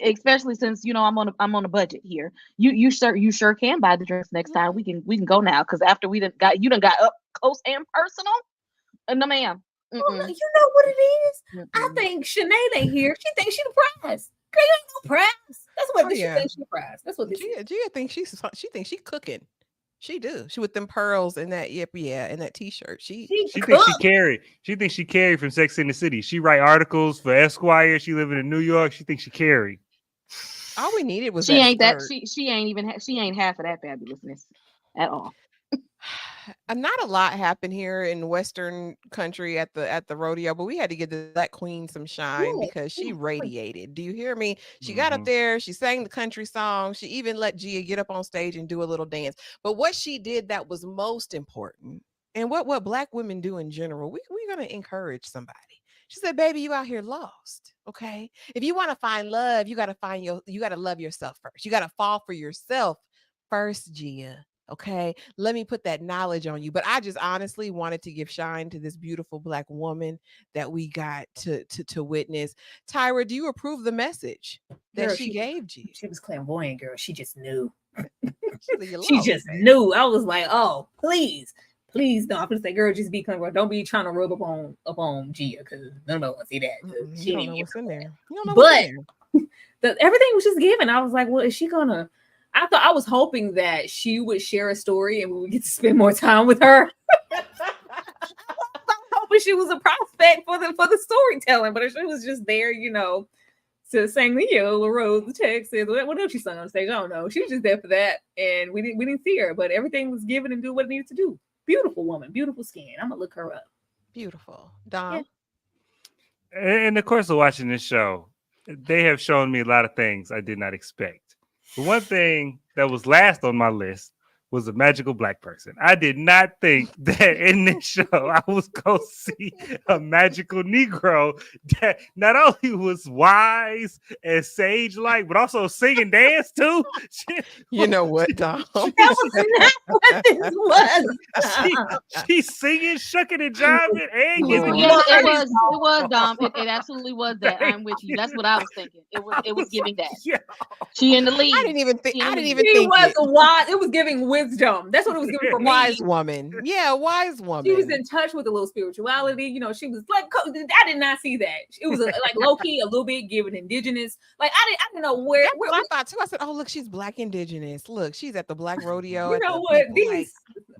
Especially since I'm on a budget here. You sure can buy the drinks next time. We can go now, because after you done got up close and personal. No, ma'am. Well, you know what it is? I think Sinead ain't here. She thinks she the prize. Girl, you ain't no prize. That's what she thinks she the prize. That's what this is. Gia thinks she thinks she cooking. She do. She with them pearls and that and that t-shirt. She thinks she carry. She thinks she carry from Sex in the City. She write articles for Esquire. She living in New York. She thinks she carry. All we needed was she ain't half of that fabulousness at all. Not a lot happened here in Western country at the rodeo, but we had to give that queen some shine because she radiated. Do you hear me? She got up there, she sang the country song, she even let Gia get up on stage and do a little dance. But what she did that was most important, and what Black women do in general, we're going to encourage somebody. She said, baby, you out here lost. Okay. If you want to find love, you got to love yourself first. You got to fall for yourself first, Gia. Okay. Let me put that knowledge on you. But I just honestly wanted to give shine to this beautiful Black woman that we got to witness. Tyra, do you approve the message that she gave Gia? She was clairvoyant, girl. She just knew. She just knew. I was like, oh, please no. I'm gonna say, girl, just be clairvoyant. Don't be trying to rub up on Gia, because none of us see that. You don't know what's in there. You don't know what's in there. Everything was just given. I was like, well, is she gonna? I was hoping that she would share a story and we would get to spend more time with her. I was hoping she was a prospect for the storytelling, but if she was just there, to sing the Yellow Rose, the Texas, what else she sung on stage? I don't know. She was just there for that, and we didn't see her, but everything was given and do what it needed to do. Beautiful woman, beautiful skin. I'm gonna look her up. Beautiful. Dom. Yeah. In the course of watching this show, they have shown me a lot of things I did not expect. The one thing that was last on my list was a magical black person. I did not think that in this show I was going to see a magical Negro that not only was wise and sage-like, but also sing and dance too. You know what, Dom? That was not what this was. She's singing, shucking, and jiving, and giving Lord. you Yeah, it praise. was Dom. It absolutely was that. I'm with you. That's what I was thinking. It was giving that. Yeah. She in the lead. I didn't even think. I didn't even She think was it. a wise. It was giving wisdom. That's what it was giving for me. Wise woman. Yeah, wise woman. She was in touch with a little spirituality. You know, she was like, I did not see that. It was like low key, a little bit giving indigenous. Like I didn't know where. That's what I thought too. I said, "Oh, look, she's black indigenous. Look, she's at the black rodeo." You at know the what? people, These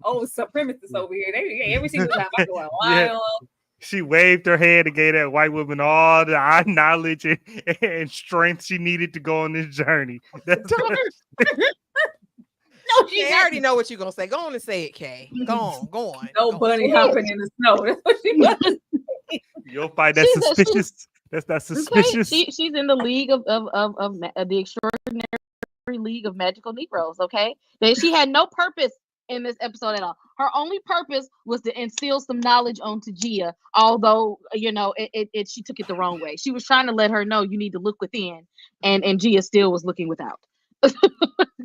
supremacists over here. They every single time I go out Yeah. wild. She waved her hand and gave that white woman all the knowledge and strength she needed to go on this journey. That's No, she Kay, I already know what you're gonna say. Go on and say it, Kay. Go on, go on. no Go bunny on. hopping in the snow. That's what she was. you'll find that She's a- suspicious. That's not Okay, suspicious. she's in the league of the extraordinary league of magical Negroes. Okay, she had no purpose in this episode at all. Her only purpose was to instill some knowledge onto Gia. Although she took it the wrong way. She was trying to let her know you need to look within, and Gia still was looking without.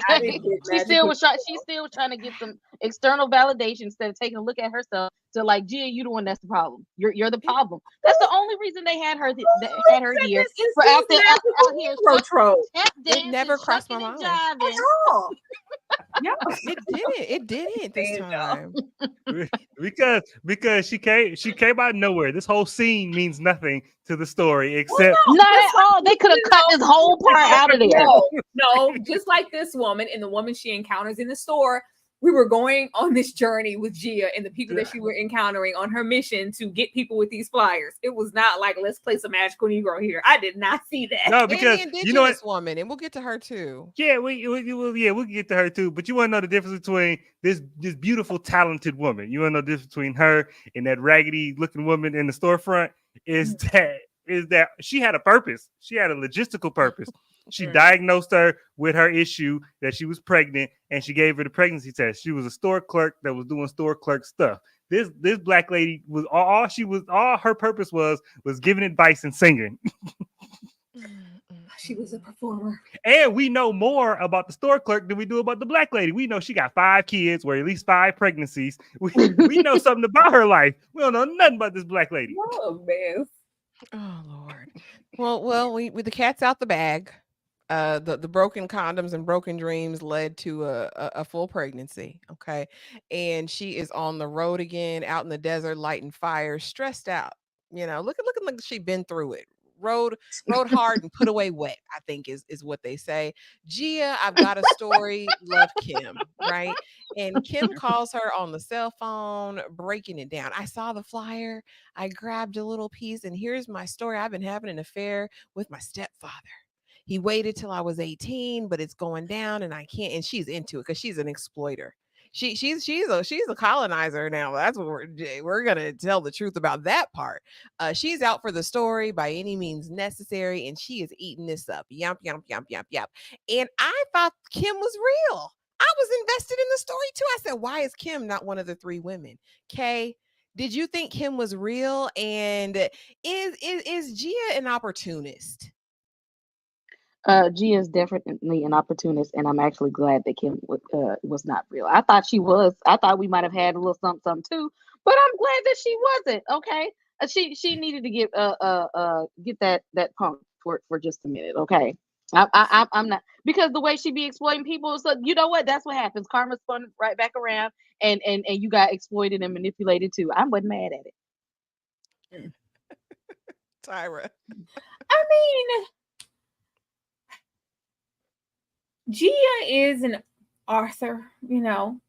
I didn't get She still was trying to get some external validation instead of taking a look at herself to like, Gia, you the one that's the problem. You're the problem. That's the only reason they had her here for out here. It never crossed my mind. Oh. Yeah. It didn't this time. because she came out of nowhere. This whole scene means nothing to the story except Not at all. They could have cut this whole part out of there. No, just like this woman and the woman she encounters in the store. We were going on this journey with Gia and the people that she were encountering on her mission to get people with these flyers. It was not like, let's place a magical Negro here. I did not see that. no, because And the you know what? indigenous woman, and we'll get to her too. Yeah, we'll get to her too. But you want to know the difference between this beautiful, talented woman. You want to know the difference between her and that raggedy looking woman in the storefront is that she had a purpose. She had a logistical purpose. She diagnosed her with her issue that she was pregnant, and she gave her the pregnancy test. She was a store clerk that was doing store clerk stuff. This black lady was all her purpose was giving advice and singing. She was a performer. And we know more about the store clerk than we do about the black lady. We know she got 5 kids, or at least 5 pregnancies. We know something about her life. We don't know nothing about this black lady. Oh, man. Oh Lord. Well, we the cat's out the bag. The broken condoms and broken dreams led to a full pregnancy. Okay, and she is on the road again, out in the desert, lighting fires, stressed out. You know, looking like she's been through it. Rode hard and put away wet, I think is what they say. Gia, I've got a story. Love Kim, right? And Kim calls her on the cell phone, breaking it down. I saw the flyer. I grabbed a little piece, and here's my story. I've been having an affair with my stepfather. He waited till I was 18, but it's going down, and I can't. And she's into it because she's an exploiter. She's a colonizer now. That's what we're gonna tell the truth about that part. She's out for the story by any means necessary, and she is eating this up. Yump, yump, yump, yump, yump. And I thought Kim was real. I was invested in the story too. I said, why is Kim not one of the 3 women? Kay, did you think Kim was real? And is Gia an opportunist? Gia is definitely an opportunist, and I'm actually glad that Kim was not real. I thought she was. I thought we might have had a little something too, but I'm glad that she wasn't. Okay, she needed to get that punk for just a minute. Okay, I'm not, because the way she be exploiting people. So you know what? That's what happens. Karma spun right back around, and you got exploited and manipulated too. I wasn't mad at it. Tyra. I mean, Gia is an author, you know.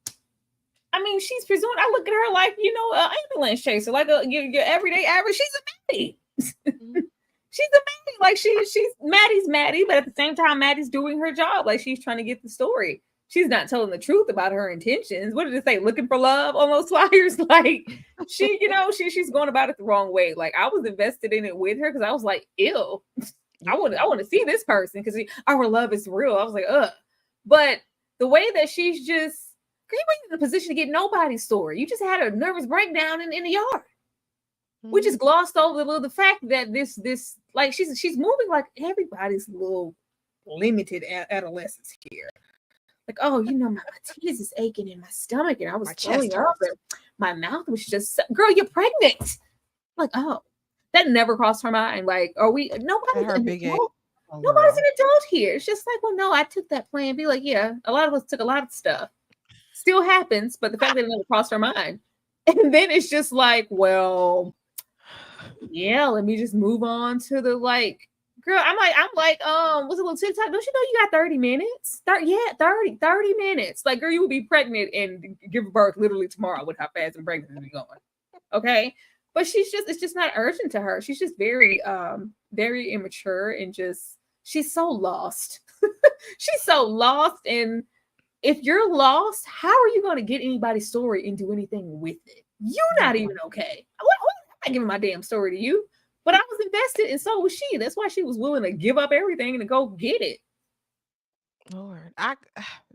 I mean, she's presuming. I look at her like, an ambulance chaser, like your everyday average. She's a Maddie. She's a Maddie. Like she's Maddie's Maddie, but at the same time, Maddie's doing her job. Like she's trying to get the story. She's not telling the truth about her intentions. What did it say? Looking for love on those flyers. Like she's going about it the wrong way. Like I was invested in it with her because I was like, ew. I want to see this person because our love is real. I was like, ugh. But the way that she's just, you weren't in a position to get nobody's story. You just had a nervous breakdown in the yard. We just glossed over the fact that this like she's moving like everybody's little limited adolescence here. Like, oh, my teeth is aching in my stomach, and I was throwing up, and my mouth was just, girl, you're pregnant. Like, oh, that never crossed her mind. Like, are we? Nobody's an adult. Nobody's an adult here. It's just like, well, no, I took that plan. Be like, yeah, a lot of us took a lot of stuff. Still happens, but the fact that it never crossed her mind, and then it's just like, well, yeah, let me just move on to the like. Girl, I'm like, what's a little TikTok? Don't you know you got 30 minutes? 30 minutes. Like, girl, you will be pregnant and give birth literally tomorrow with how fast and pregnancy be going. Okay. But it's just not urgent to her. She's just very, very immature and she's so lost. She's so lost. And if you're lost, how are you going to get anybody's story and do anything with it? You're not even okay. I'm not giving my damn story to you. But I was invested, and so was she. That's why she was willing to give up everything and to go get it. Lord,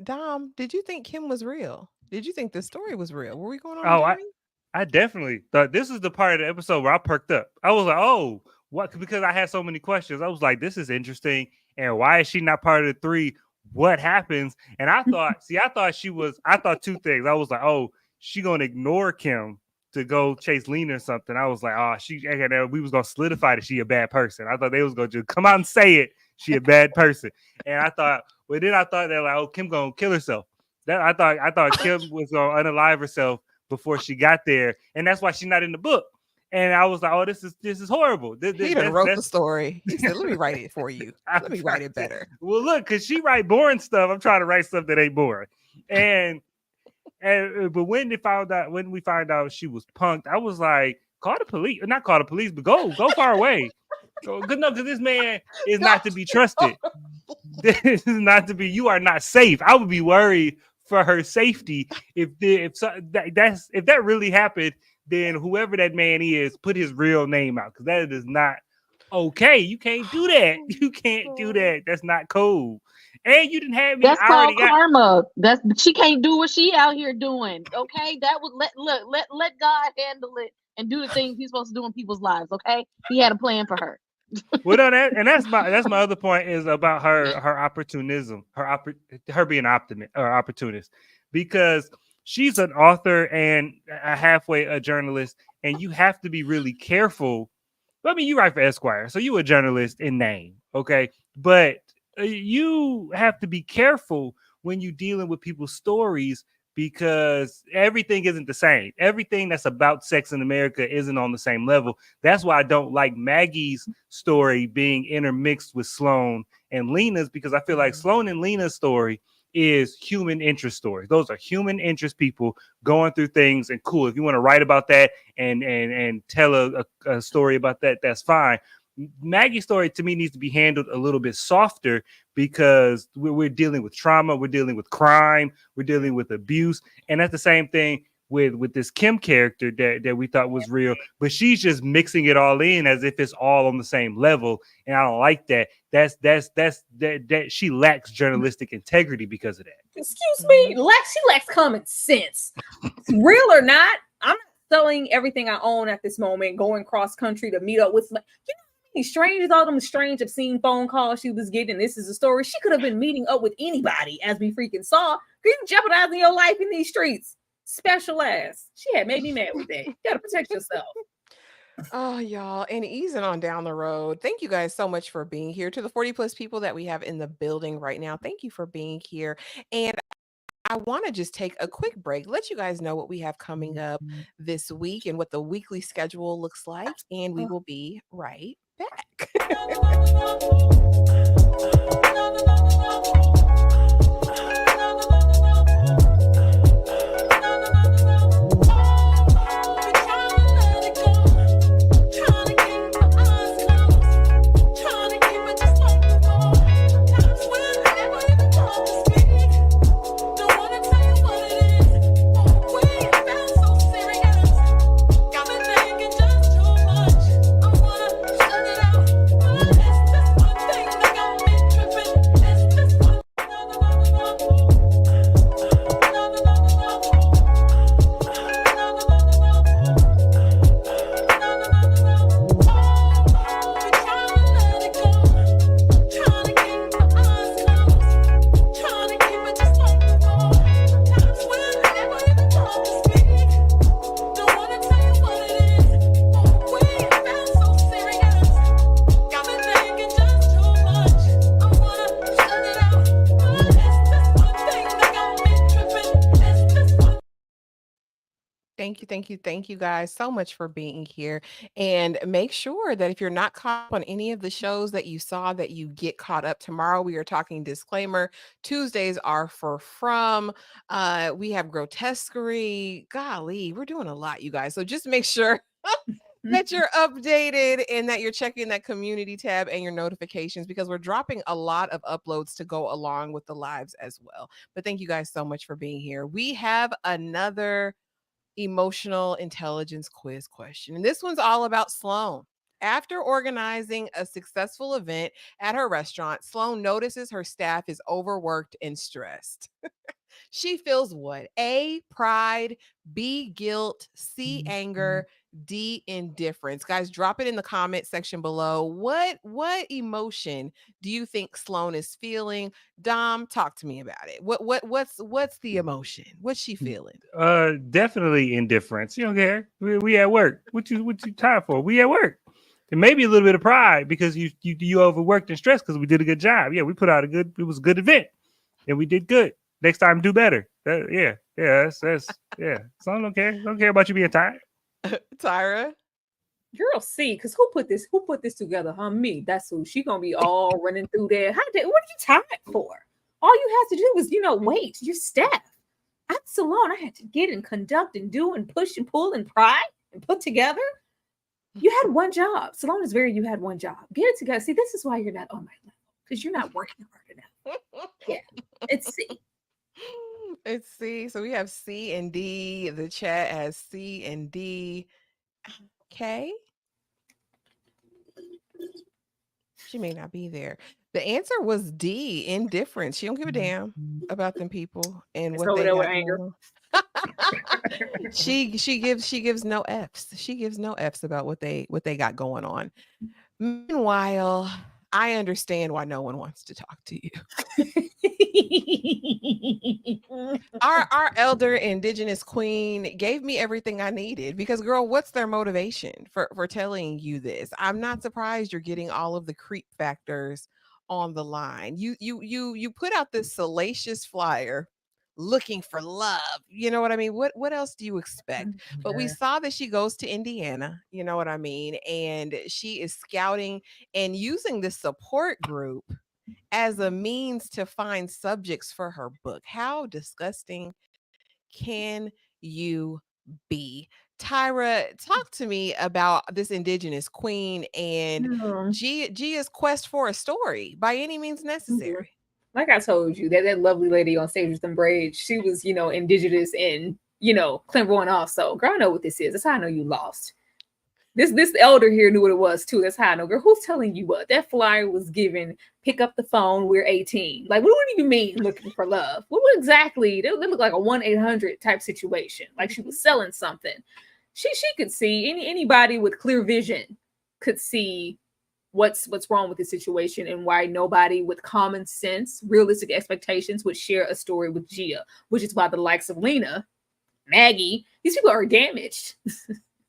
Dom, did you think Kim was real? Did you think the story was real? Were we going on a journey? I definitely thought this is the part of the episode where I perked up. I was like, oh, what? Because I had so many questions. I was like, this is interesting. And why is she not part of the 3? What happens? And I thought, I thought 2 things. I was like, oh, she going to ignore Kim to go chase Lena or something. I was like, oh, we was going to solidify that she a bad person. I thought they was going to just come out and say it. She a bad person. And I thought they're like, oh, Kim going to kill herself. I thought Kim was going to unalive herself before she got there. And that's why she's not in the book. And I was like, oh, this is horrible. He even wrote the story. He said, let me write it for you. Let me write it better. Well, look, because she write boring stuff. I'm trying to write stuff that ain't boring. But when we found out she was punked, I was like, call the police. Not call the police, but go far away. Good enough, because this man is not to be trusted. This is not to be. You are not safe. I would be worried for her safety if that really happened. Then whoever that man is, put his real name out, because that is not okay. You can't do that. You can't do that. That's not cool. And you didn't have me. That's called karma. She can't do what she out here doing. Okay, that would let God handle it and do the things He's supposed to do in people's lives. Okay, He had a plan for her. Well, no, that's my other point is about her opportunism, her being opportunist, because she's an author and halfway a journalist, and you have to be really careful. I mean, you write for Esquire, so you a journalist in name, okay, but you have to be careful when you're dealing with people's stories, because everything isn't the same. Everything that's about sex in America isn't on the same level. That's why I don't like Maggie's story being intermixed with Sloan and Lena's, because I feel like Sloan and Lena's story is human interest stories. Those are human interest people going through things, and cool. If you want to write about that and tell a story about that, that's fine. Maggie's story to me needs to be handled a little bit softer, because we're dealing with trauma, we're dealing with crime, we're dealing with abuse, and that's the same thing with this Kim character that we thought was real, but she's just mixing it all in as if it's all on the same level, and I don't like that. That she lacks journalistic integrity because of that. Excuse me, she lacks common sense. Real or not, I'm not selling everything I own at this moment, going cross country to meet up with strangers, all them strange obscene phone calls she was getting. This is a story. She could have been meeting up with anybody, as we freaking saw. You jeopardizing your life in these streets. Special ass. She had made me mad with that. You gotta protect yourself. Oh, y'all, and easing on down the road. Thank you guys so much for being here. To the 40 plus people that we have in the building right now, thank you for being here. And I want to just take a quick break, let you guys know what we have coming up this week and what the weekly schedule looks like, and we will be right back. thank you guys so much for being here. And make sure that if you're not caught up on any of the shows that you saw, that you get caught up. Tomorrow we are talking disclaimer. Tuesdays are for From. We have grotesquerie. Golly, we're doing a lot, you guys. So just make sure that you're updated and that you're checking that community tab and your notifications, because we're dropping a lot of uploads to go along with the lives as well. But thank you guys so much for being here. We have another emotional intelligence quiz question, and this one's all about Sloan. After organizing a successful event at her restaurant, Sloan notices her staff is overworked and stressed. She feels what? A, pride, B, guilt, C, anger, D, indifference. Guys, drop it in the comment section below. What emotion do you think Sloan is feeling? Dom, talk to me about it. What's the emotion? What's she feeling? Definitely indifference. You don't care. We at work. What you tired for? We at work. And maybe a little bit of pride because you overworked and stressed because we did a good job. Yeah, we put out it was a good event and we did good. Next time, do better. That's yeah. So I don't care about you being tired. Tyra? Girl, see, because who put this together? Huh? Me. That's who. She gonna be all running through there. What are you tired for? All you had to do was, wait. Your staff. At Salon, I had to get and conduct and do and push and pull and pry and put together. You had one job. Salon is you had one job. Get it together. See, this is why you're not on my level, because you're not working hard enough. Yeah, it's C. It's C. So we have C and D. The chat has C and D. Okay. She may not be there. The answer was D, indifference. She don't give a damn about them people and what they got anger. going on. She gives no F's. She gives no F's about what they got going on. Meanwhile, I understand why no one wants to talk to you. Our elder indigenous queen gave me everything I needed, because girl, what's their motivation for telling you this? I'm not surprised you're getting all of the creep factors on the line. You put out this salacious flyer looking for love. You know what I mean? What else do you expect? But we saw that she goes to Indiana, you know what I mean? And she is scouting and using this support group as a means to find subjects for her book. How disgusting can you be? Tyra, talk to me about this indigenous queen and Gia's quest for a story by any means necessary. Like I told you, that lovely lady on stage with them braids, she was, indigenous and, clairvoyant also. Girl, I know what this is. That's how I know you lost. This elder here knew what it was too. That's how I know. Girl, who's telling you what? That flyer was given, pick up the phone, we're 18. Like, what do you mean looking for love? What exactly? They look like a 1-800 type situation. Like she was selling something. She could see, anybody with clear vision could see what's wrong with the situation and why nobody with common sense, realistic expectations would share a story with Gia, which is why the likes of Lena, Maggie, these people are damaged.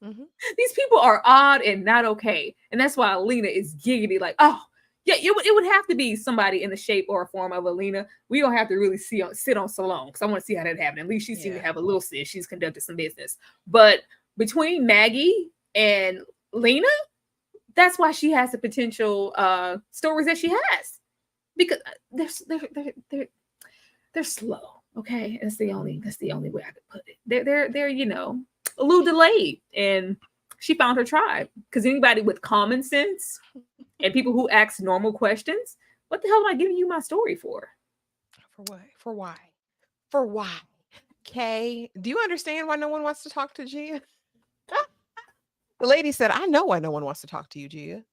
These people are odd and not okay. And that's why Lena is giggity like, oh, yeah, it would have to be somebody in the shape or form of Lena. We don't have to really sit on Sloan, because I want to see how that happened. At least she seemed to have a little sis. She's conducted some business. But between Maggie and Lena, that's why she has the potential stories that she has. Because they're slow. Okay. That's the only way I could put it. They're a little delayed, and she found her tribe. Because anybody with common sense and people who ask normal questions, what the hell am I giving you my story for? For what? For why? Okay. Do you understand why no one wants to talk to Gia? The lady said, I know why no one wants to talk to you, Gia.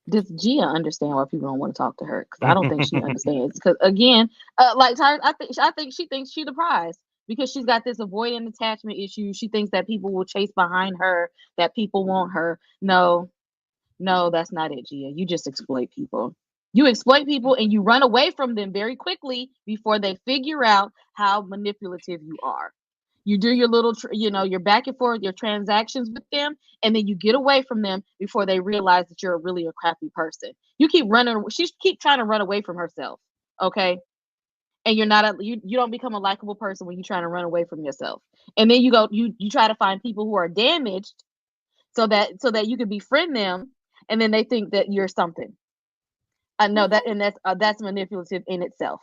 Does Gia understand why people don't want to talk to her? Because I don't think she understands. Because again, like Tyra, I think she thinks she's the prize, because she's got this avoidant attachment issue. She thinks that people will chase behind her, that people want her. No, that's not it, Gia. You just exploit people. You exploit people and you run away from them very quickly before they figure out how manipulative you are. You do your little, your back and forth, your transactions with them, and then you get away from them before they realize that you're really a crappy person. You keep running. She keep trying to run away from herself. Okay. and you're not you don't become a likable person when you're trying to run away from yourself. And then you try to find people who are damaged so that you can befriend them, and then they think that you're something. I know that, and that's manipulative in itself.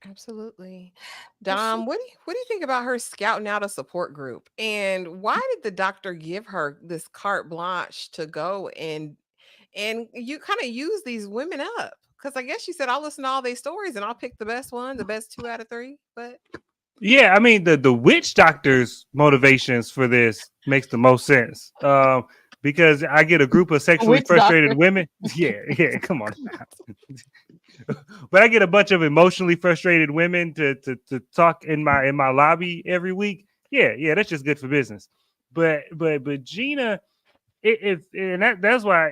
Absolutely. Dom, what do you think about her scouting out a support group? And why did the doctor give her this carte blanche to go and you kind of use these women up? Because I guess she said I'll listen to all their stories and I'll pick the best one, the best 2 out of 3. But Yeah, I mean the witch doctor's motivations for this makes the most sense. Because I get a group of sexually Witch frustrated doctor. women. Yeah, come on now. But I get a bunch of emotionally frustrated women to talk in my lobby every week. Yeah, that's just good for business. But Gina, that's why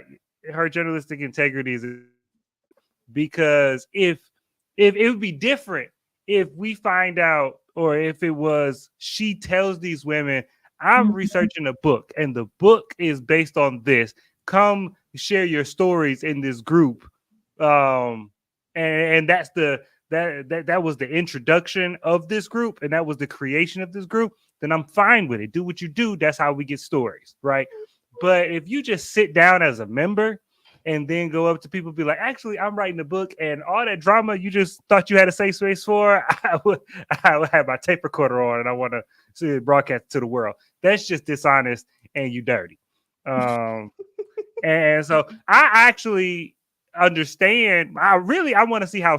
her journalistic integrity is, because if it would be different if we find out, or if it was she tells these women, I'm researching a book and the book is based on this, come share your stories in this group, and that's that was the introduction of this group, and that was the creation of this group, then I'm fine with it. Do what you do. That's how we get stories, right? But if you just sit down as a member and then go up to people and be like, actually, I'm writing a book, and all that drama you just thought you had a safe space for, I would have my tape recorder on and I want to see it broadcast to the world. That's just dishonest and you dirty. And so I actually understand. I want to see how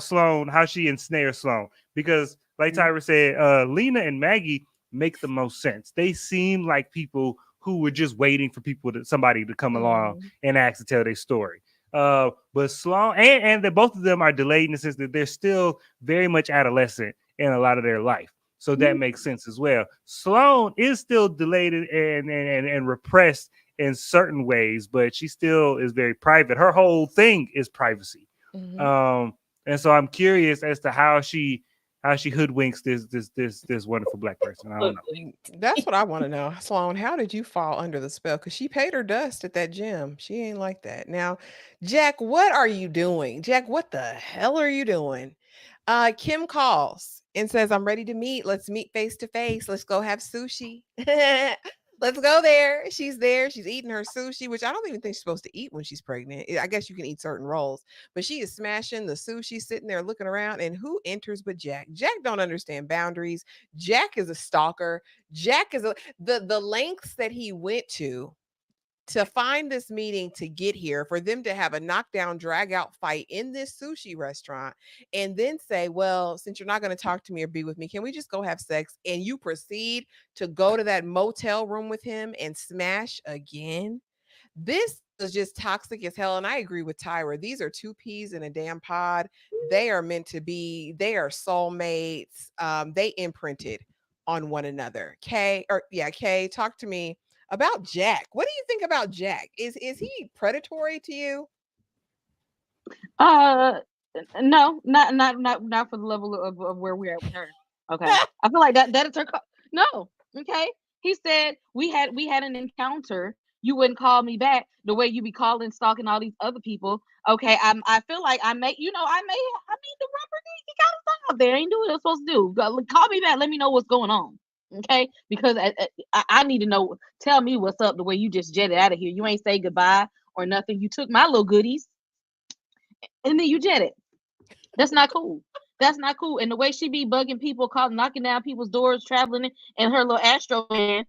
she ensnares Sloan, because like Tyra said, Lena and Maggie make the most sense. They seem like people who were just waiting for somebody to come along and ask to tell their story. But Sloan and that both of them are delayed in the sense that they're still very much adolescent in a lot of their life. So that makes sense as well. Sloan is still delayed and repressed in certain ways, but she still is very private. Her whole thing is privacy. And so I'm curious as to how she hoodwinks this wonderful Black person. I don't know. that's what I want to know. Sloan, how did you fall under the spell? Because she paid her dust at that gym. She ain't like that. Now, Jack, what are you doing? Jack, what the hell are you doing? Kim calls and says, I'm ready to meet. Let's meet face to face. Let's go have sushi. Let's go there. She's there. She's eating her sushi, which I don't even think she's supposed to eat when she's pregnant. I guess you can eat certain rolls, but she is smashing the sushi, sitting there looking around. And who enters but Jack? Jack don't understand boundaries. Jack is a stalker. Jack is the lengths that he went to find this meeting, to get here, for them to have a knockdown, drag out fight in this sushi restaurant, and then say, well, since you're not going to talk to me or be with me, can we just go have sex? And you proceed to go to that motel room with him and smash again. This is just toxic as hell. And I agree with Tyra. These are 2 peas in a damn pod. They are meant to be, they are soulmates. They imprinted on one another. Kay, talk to me about Jack. What do you think about Jack? Is he predatory to you? No, not for the level of where we're at with her. Okay, I feel like that is her. No, okay. He said we had an encounter. You wouldn't call me back the way you be calling, stalking all these other people. Okay, I feel like I made the rubber he got to stop there. Ain't doing what I'm supposed to do. Call me back. Let me know what's going on. Okay, because I need to know. Tell me what's up. The way you just jetted out of here. You ain't say goodbye or nothing. You took my little goodies and then you jetted. That's not cool. That's not cool. And the way she be bugging people, knocking down people's doors, traveling in her little Astro van,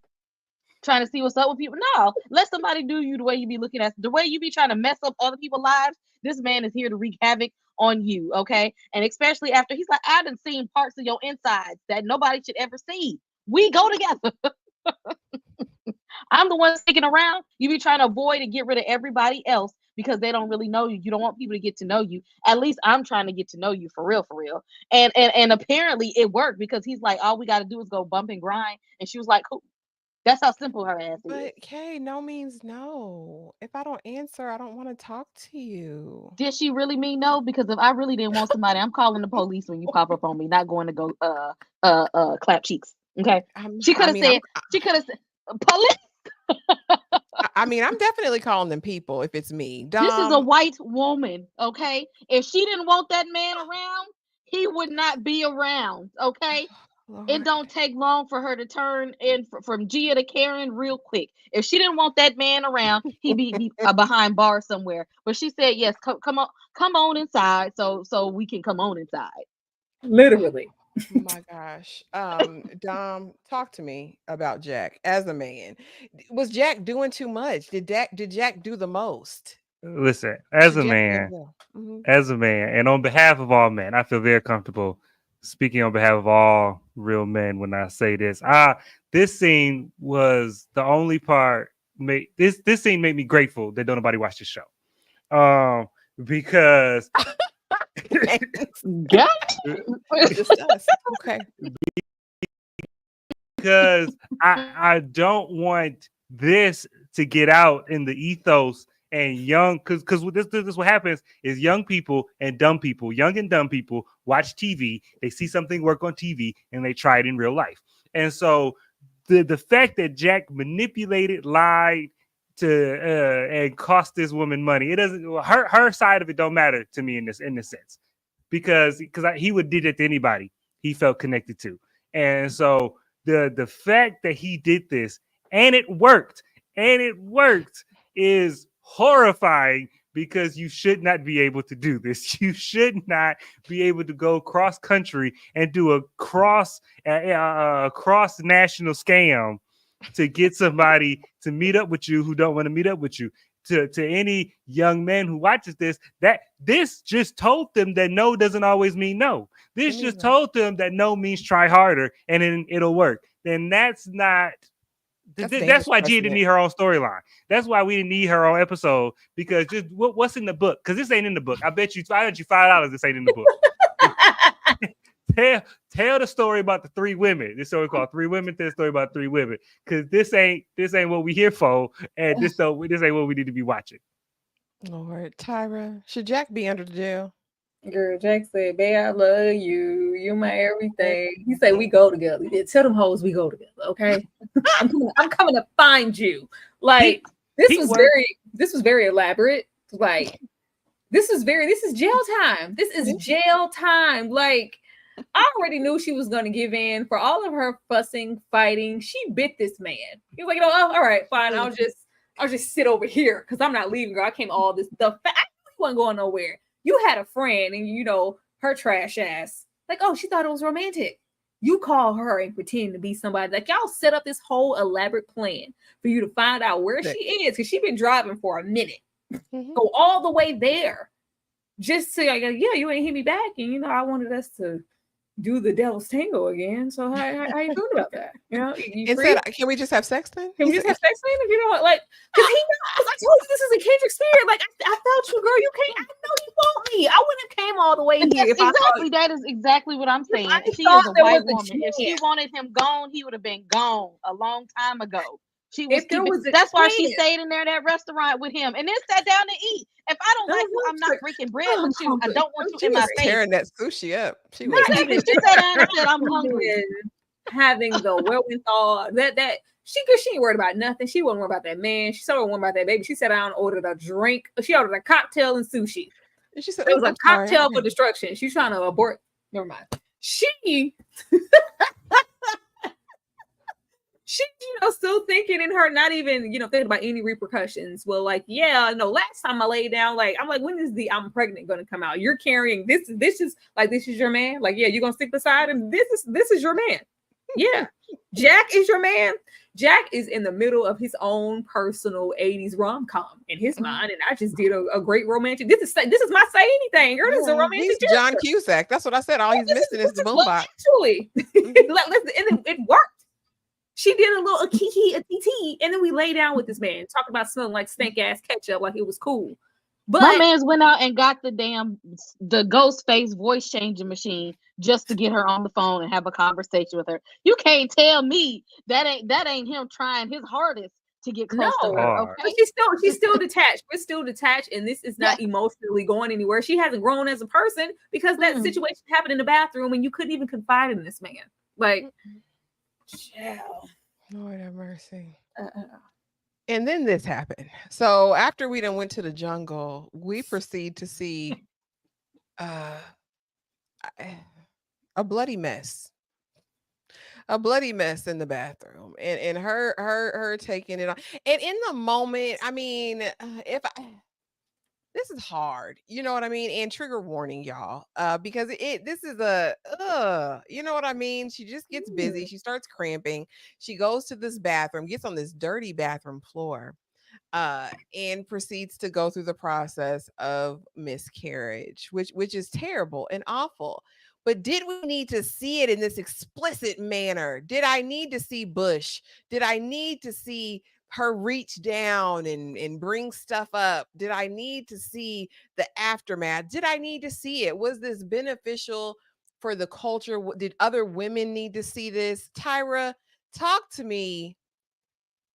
trying to see what's up with people. No, let somebody do you the way you be looking at, the way you be trying to mess up other people's lives. This man is here to wreak havoc on you, okay? And especially after he's like, I done seen parts of your insides that nobody should ever see. We go together. I'm the one sticking around. You be trying to avoid and get rid of everybody else because they don't really know you. You don't want people to get to know you. At least I'm trying to get to know you for real, for real. And apparently it worked, because he's like, all we got to do is go bump and grind. And she was like, cool. That's how simple her ass is. But Kay, no means no. If I don't answer, I don't want to talk to you. Did she really mean no? Because if I really didn't want somebody, I'm calling the police when you pop up on me, not going to go clap cheeks. Okay. She could have said police. I mean, I'm definitely calling them people if it's me. Dom, this is a white woman, okay? If she didn't want that man around, he would not be around. Okay. Lord. It don't take long for her to turn in from Gia to Karen real quick. If she didn't want that man around, he'd be behind bars somewhere. But she said, "Yes, come on inside, so we can come on inside." Literally. My gosh. Dom, talk to me about Jack as a man. Was Jack doing too much? Did Jack do the most? Listen, as Should a Jack be man, involved? Mhm. and on behalf of all men, I feel very comfortable speaking on behalf of all real men when I say this. This scene was the only part. This scene made me grateful that don't nobody watch the show. Because Yeah. Just us. Okay. because I don't want this to get out in the ethos and young because this what happens is young people and dumb people, young and dumb people watch TV, they see something work on TV and they try it in real life. And so the fact that Jack manipulated, lied to and cost this woman money, it doesn't her side of it don't matter to me in this sense because he would did it to anybody he felt connected to. And so the fact that he did this and it worked is horrifying because you should not be able to do this. You should not be able to go cross country and do a cross national scam to get somebody to meet up with you who don't want to meet up with you. To any young man who watches this, that this just told them that no doesn't always mean no. This just told them that no means try harder and then it'll work. Then that's not. That's why Gia didn't need her own storyline. That's why we didn't need her own episode because just what's in the book? Because this ain't in the book. I bet you $5. This ain't in the book. Tell the story about the three women. This story called Three Women. Tell the story about three women. Because this ain't what we here for, and this ain't what we need to be watching. Lord, Tyra, should Jack be under the jail? Girl, Jack said, "Babe, I love you. You're my everything." He said, "We go together." Yeah, tell them hoes we go together, okay? I'm coming to find you. Like this was very elaborate. Like this is jail time. This is jail time. Like I already knew she was going to give in for all of her fussing, fighting. She bit this man. He was like, all right, fine. I'll just sit over here because I'm not leaving, girl. I came all this stuff. I wasn't going nowhere. You had a friend and her trash ass. Like, oh, she thought it was romantic. You call her and pretend to be somebody. Like, y'all set up this whole elaborate plan for you to find out where she is because she's been driving for a minute. Mm-hmm. Go all the way there. Just to, yeah, you ain't hit me back. And, I wanted us to do the devil's tango again. So how you feeling about that? Instead, can we just have sex then? Can we just have sex then? If you know what, like, because I told you this is a kindred spirit. Like, I felt you, girl. You can't. I know you want me. I wouldn't have came all the way here. That is exactly what I'm saying. She is a white woman. If she wanted him gone, he would have been gone a long time ago. She was that's why she stayed in there that restaurant with him and then sat down to eat. If I don't like you, I'm not breaking bread with you. I don't want you in my face. Tearing that sushi up. She was. She sat down and said, "I'm hungry." Having the wherewithal that she ain't worried about nothing. She wasn't worried about that man. She wasn't worried about that baby. She sat down and ordered a drink. She ordered a cocktail and sushi. And she said it was a cocktail for destruction. She's trying to abort. Never mind. She still thinking in her, not even, thinking about any repercussions. Well, like, yeah, last time I laid down, like, I'm like, when is the I'm pregnant going to come out? You're carrying this is your man. Like, yeah, you're going to stick beside him. This is your man. Yeah. Jack is your man. Jack is in the middle of his own personal 80s rom-com in his mind. And I just did a great romantic. This is my say anything. Girl, this is a romantic. He's John Cusack. That's what I said. All he's missing is the boombox. Actually, it worked. She did a little a TT, and then we lay down with this man, talk about smelling like stank ass ketchup, like it was cool. But my man's went out and got the ghost face voice changing machine just to get her on the phone and have a conversation with her. You can't tell me that ain't him trying his hardest to get close to her. Okay, but she's still detached. We're still detached, and this is not emotionally going anywhere. She hasn't grown as a person because that situation happened in the bathroom, and you couldn't even confide in this man. Like. Lord have mercy. And then this happened. So after we done went to the jungle, we proceed to see a bloody mess. A bloody mess in the bathroom, and her taking it on. And in the moment, I mean, if I this is hard, you know what I mean? And trigger warning, y'all, because this is you know what I mean? She just gets busy, she starts cramping, she goes to this bathroom, gets on this dirty bathroom floor, and proceeds to go through the process of miscarriage, which is terrible and awful. But did we need to see it in this explicit manner? Did I need to see Bush? Did I need to see her reach down and bring stuff up? Did I need to see the aftermath? Did I need to see it? Was this beneficial for the culture? Did other women need to see this? Tyra, talk to me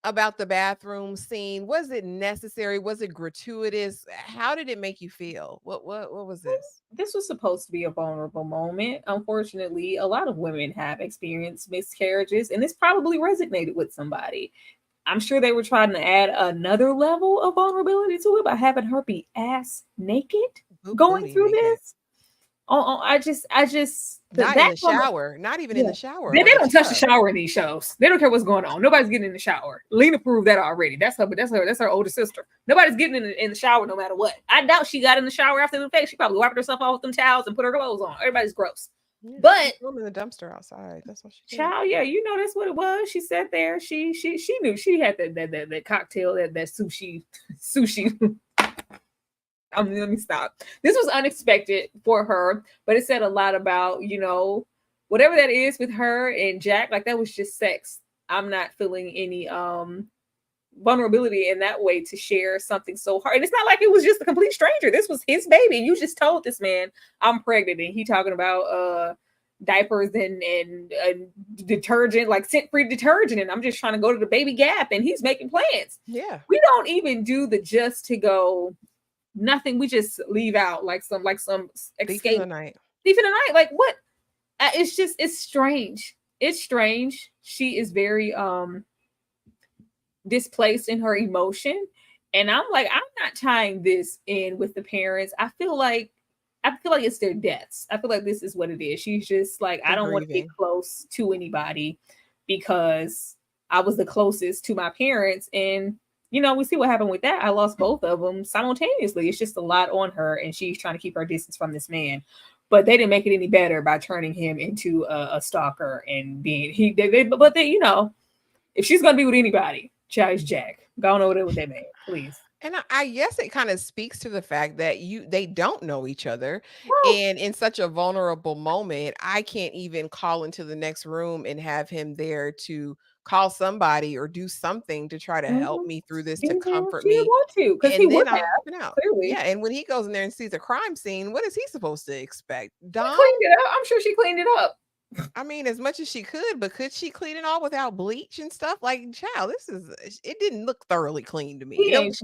about the bathroom scene. Was it necessary? Was it gratuitous? How did it make you feel? What was this? This was supposed to be a vulnerable moment. Unfortunately, a lot of women have experienced miscarriages, and this probably resonated with somebody. I'm sure they were trying to add another level of vulnerability to it by having her be ass naked going through this. Oh, I just not in the shower, not even in the shower. They don't touch the shower in these shows. They don't care what's going on. Nobody's getting in the shower. Lena proved that already. That's her older sister. Nobody's getting in the shower no matter what. I doubt she got in the shower after the fact. She probably wiped herself off with them towels and put her clothes on. Everybody's gross. Yeah, but in the dumpster outside. That's what she did. Child, yeah, you know that's what it was. She sat there. She knew she had that cocktail, that sushi. Let me stop. This was unexpected for her, but it said a lot about, whatever that is with her and Jack. Like, that was just sex. I'm not feeling any vulnerability in that way to share something so hard. And it's not like it was just a complete stranger. This was his baby. And you just told this man, I'm pregnant, and he talking about diapers and detergent, like scent-free detergent, and I'm just trying to go to the baby Gap, and he's making plans. Yeah. We don't even do the just to go. Nothing. We just leave out like some escape. Thief in the night. Like, what? It's strange. It's strange. She is very displaced in her emotion, and I'm like, I'm not tying this in with the parents. I feel like it's their deaths. I feel like this is what it is. She's just like, I don't want to get close to anybody because I was the closest to my parents, and we see what happened with that. I lost both of them simultaneously. It's just a lot on her, and she's trying to keep her distance from this man. But they didn't make it any better by turning him into a stalker and being if she's gonna be with anybody, child, Jack. Go on over there with that man, please. And I guess it kind of speaks to the fact that they don't know each other. And in such a vulnerable moment, I can't even call into the next room and have him there to call somebody or do something to try to help me through this, to comfort me. Want to, because he would have, clearly. Yeah, and when he goes in there and sees a crime scene, what is he supposed to expect? Dom? Cleaned it up. I'm sure she cleaned it up. I mean, as much as she could, but could she clean it all without bleach and stuff? Like, child, it didn't look thoroughly clean to me. It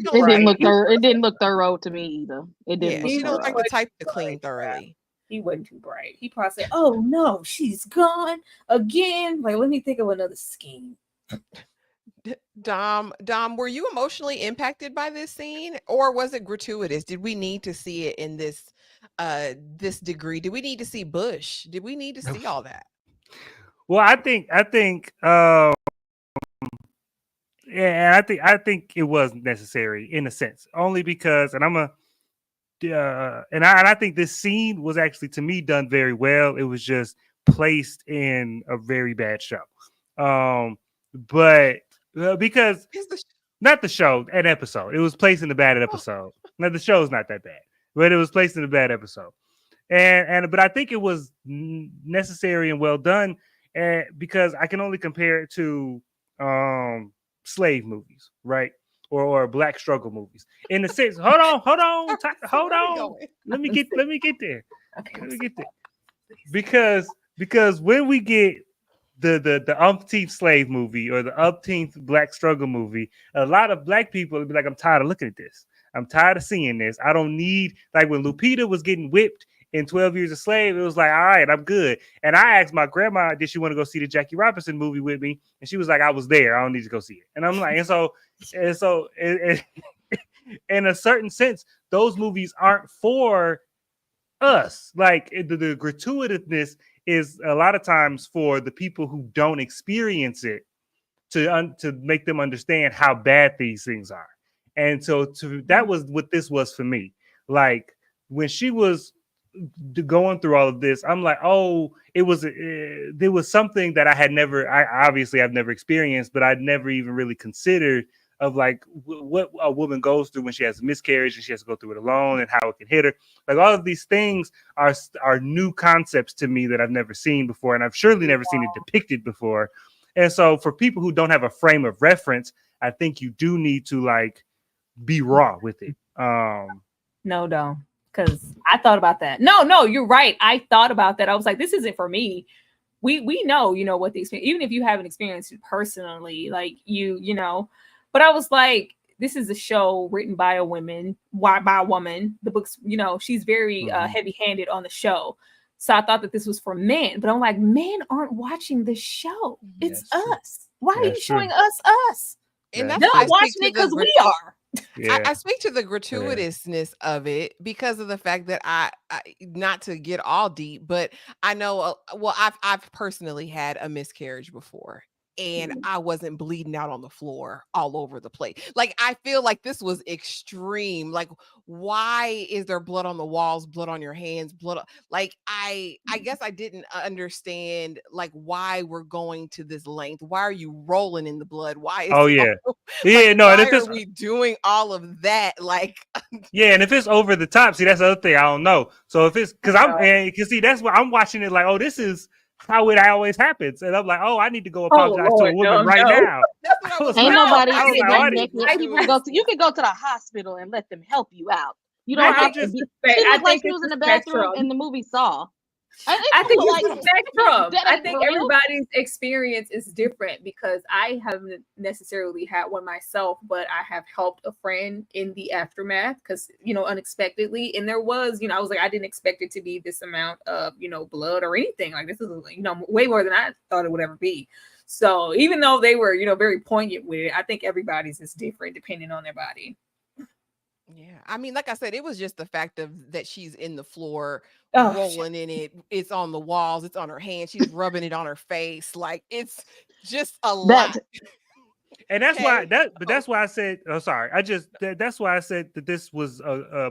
didn't look thorough to me either. It didn't. She don't like the type to clean thoroughly. He wasn't too bright. He probably said, "Oh no, she's gone again." Like, let me think of another scheme. Dom, were you emotionally impacted by this scene, or was it gratuitous? Did we need to see it in this degree? Did we need to see Bush? Did we need to see all that? Well, I think it was necessary in a sense, only because, and I think this scene was actually, to me, done very well. It was just placed in a very bad show. But because not the show, an episode, it was placed in a bad episode. Now the show's not that bad, but it was placed in a bad episode. But I think it was necessary and well done, because I can only compare it to slave movies, right? Or black struggle movies. In the sense, hold on. Let me get there. Because when we get the umpteenth slave movie or the umpteenth black struggle movie, a lot of black people would be like, I'm tired of looking at this. I'm tired of seeing this. I don't need, like when Lupita was getting whipped in 12 Years a Slave, it was like, all right, I'm good. And I asked my grandma, did she want to go see the Jackie Robinson movie with me? And she was like, I was there. I don't need to go see it. And I'm like, and so in a certain sense, those movies aren't for us. Like the gratuitousness is a lot of times for the people who don't experience it to make them understand how bad these things are. And so that was what this was for me. Like when she was going through all of this, I'm like, oh, there was something that I've never experienced, but I'd never even really considered of like what a woman goes through when she has a miscarriage and she has to go through it alone and how it can hit her. Like all of these things are new concepts to me that I've never seen before, and I've surely never seen it depicted before. And so for people who don't have a frame of reference, I think you do need to like be raw with it. No, don't. Because I thought about that. No, you're right. I thought about that. I was like, this isn't for me. We know, what the experience, even if you haven't experienced it personally, like you know. But I was like, this is a show written by a woman. The book's, she's very heavy-handed on the show. So I thought that this was for men. But I'm like, men aren't watching this show. It's us. Why are you showing us? And They're that's not watching it because we are. Yeah. I speak to the gratuitousness of it because of the fact that I not to get all deep, but I know, I've personally had a miscarriage before. And I wasn't bleeding out on the floor all over the place. Like, I feel like this was extreme. Like, why is there blood on the walls, blood on your hands, blood? Like, I guess I didn't understand, like, why we're going to this length. Why are you rolling in the blood? Why is and why if are we doing all of that? Like, and if it's over the top, see, that's the other thing I don't know. So if it's that's why I'm watching it like, oh, this is how it always happens, and I'm like, oh, I need to go apologize to a woman right now. Ain't nobody You can go to the hospital and let them help you out. You don't have to be. She was like she was in the bathroom in the movie Saw. I think it's a spectrum. I think everybody's experience is different because I haven't necessarily had one myself, but I have helped a friend in the aftermath because, unexpectedly. And there was, I was like, I didn't expect it to be this amount of, blood or anything. Like this is, way more than I thought it would ever be. So even though they were, very poignant with it, I think everybody's is different depending on their body. Yeah, I mean, like I said, it was just the fact that she's in the floor, rolling in it. It's on the walls. It's on her hand. She's rubbing it on her face. Like it's just a lot. And that's that's why I said, oh, sorry. That's why I said that this was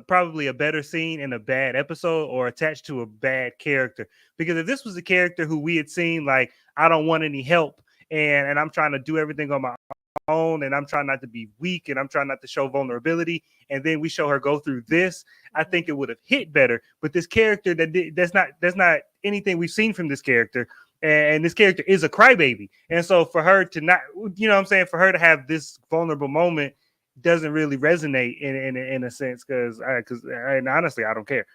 probably a better scene in a bad episode or attached to a bad character. Because if this was a character who we had seen, like, I don't want any help and I'm trying to do everything on my own and I'm trying not to be weak and I'm trying not to show vulnerability, and then we show her go through this, I think it would have hit better. But this character that's not anything we've seen from this character, and this character is a crybaby, and so for her to not, for her to have this vulnerable moment doesn't really resonate in a sense, because honestly I don't care.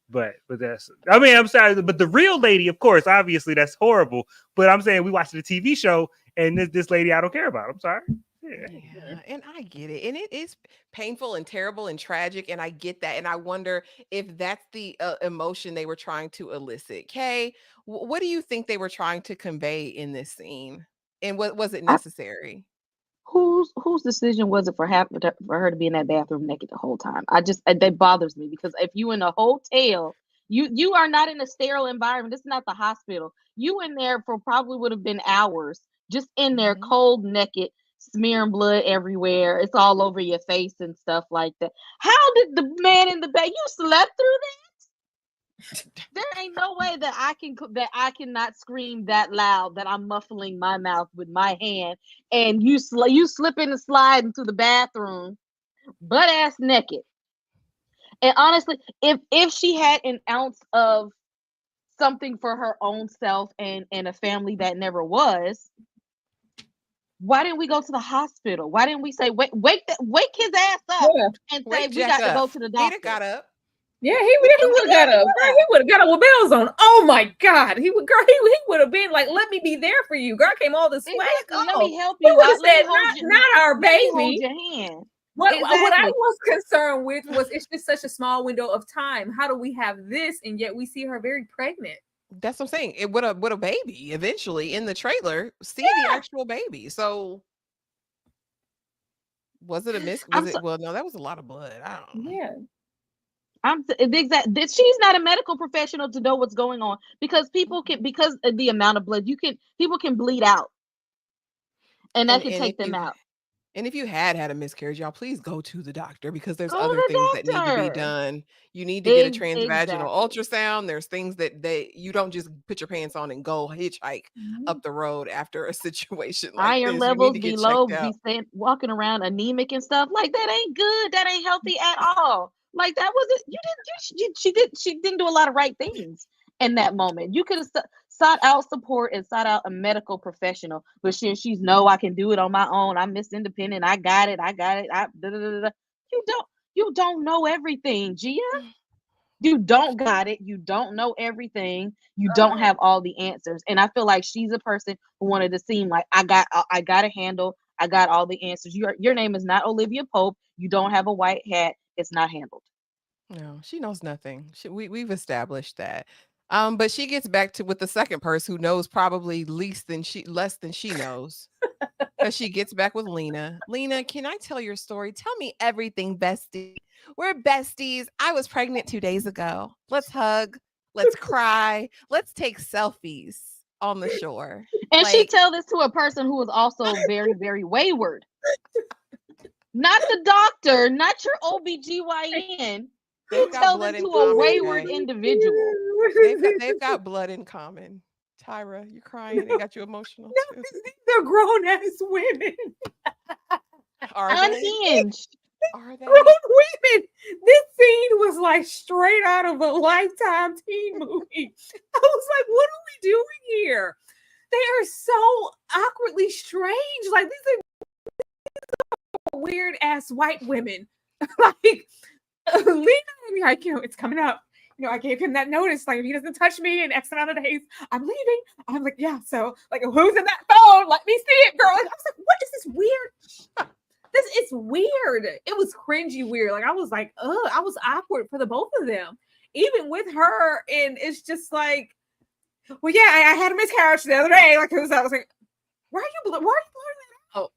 But that's, I'm sorry, but the real lady, of course, obviously that's horrible. But I'm saying we watched the TV show, and this lady I don't care about. I'm sorry. Yeah, and I get it, and it is painful and terrible and tragic, and I get that, and I wonder if that's the emotion they were trying to elicit. Kay, what do you think they were trying to convey in this scene, and what was it necessary? Whose decision was it for her to be in that bathroom naked the whole time? That bothers me, because if you in a hotel, you are not in a sterile environment. This is not the hospital. You in there for probably would have been hours, just in there, cold, naked, smearing blood everywhere. It's all over your face and stuff like that. How did the man in the bed? You slept through that? There ain't no way that I cannot scream that loud that I'm muffling my mouth with my hand, and you slipping and sliding to the bathroom, butt ass naked. And honestly, if she had an ounce of something for her own self and a family that never was, why didn't we go to the hospital? Why didn't we say wake his ass up and say we got to go to the doctor? He got up. Yeah, he would have got up. Girl, he would have got up with bells on. Oh my God, he would have been like, "Let me be there for you." Girl came all this way. Let me help you. He would have said, "Not our baby." Hold your hand. What I was concerned with was it's just such a small window of time. How do we have this and yet we see her very pregnant? That's what I'm saying. It with a baby eventually in the trailer. See the actual baby. So was it a miss? Well, no, that was a lot of blood. I don't know. Yeah. She's not a medical professional to know what's going on, because because of the amount of blood people can bleed out, and that And can take them out. if you had a miscarriage, y'all, please go to the doctor, because there's Go other to things the that need to be doctor. done. You need to get a transvaginal Exactly. ultrasound. There's things that you don't just put your pants on and go hitchhike up the road after a situation like Iron this. You need levels to be get low, checked out. walking around anemic and stuff like that ain't good. That ain't healthy at all. Like, that wasn't, she didn't do a lot of right things in that moment. You could have sought out support and sought out a medical professional, but she's no, I can do it on my own. I'm Miss Independent. I got it. You don't know everything, Gia. You don't got it. You don't know everything. You don't have all the answers. And I feel like she's a person who wanted to seem like, I got a handle. I got all the answers. Your name is not Olivia Pope. You don't have a white hat. It's not handled. No, she knows nothing. We've established that. But she gets back to with the second person who knows probably less than she knows. Because she gets back with Lena. Lena, can I tell your story? Tell me everything, bestie. We're besties. I was pregnant 2 days ago. Let's hug. Let's cry. Let's take selfies on the shore. And she tell this to a person who is also very, very wayward. Not the doctor, not your OBGYN. You tell them to a wayward individual. They've got blood in common. Tyra, you're crying. It got you emotional. No, they're grown ass women. Are unhinged? Are they? Grown women. This scene was like straight out of a Lifetime teen movie. I was like, what are we doing here? They are so awkwardly strange. Like, these are weird ass white women. Like, Lena, like, it's coming up. I gave him that notice. Like, if he doesn't touch me in X amount of days, I'm leaving. I'm like, yeah. So, like, who's in that phone? Let me see it, girl. Like, I was like, what is this weird? It's weird. It was cringy weird. Like, I was like, ugh. I was awkward for the both of them, even with her. And it's just like, well, yeah, I had a miscarriage the other day. Like, I was like, why are you blurring that out?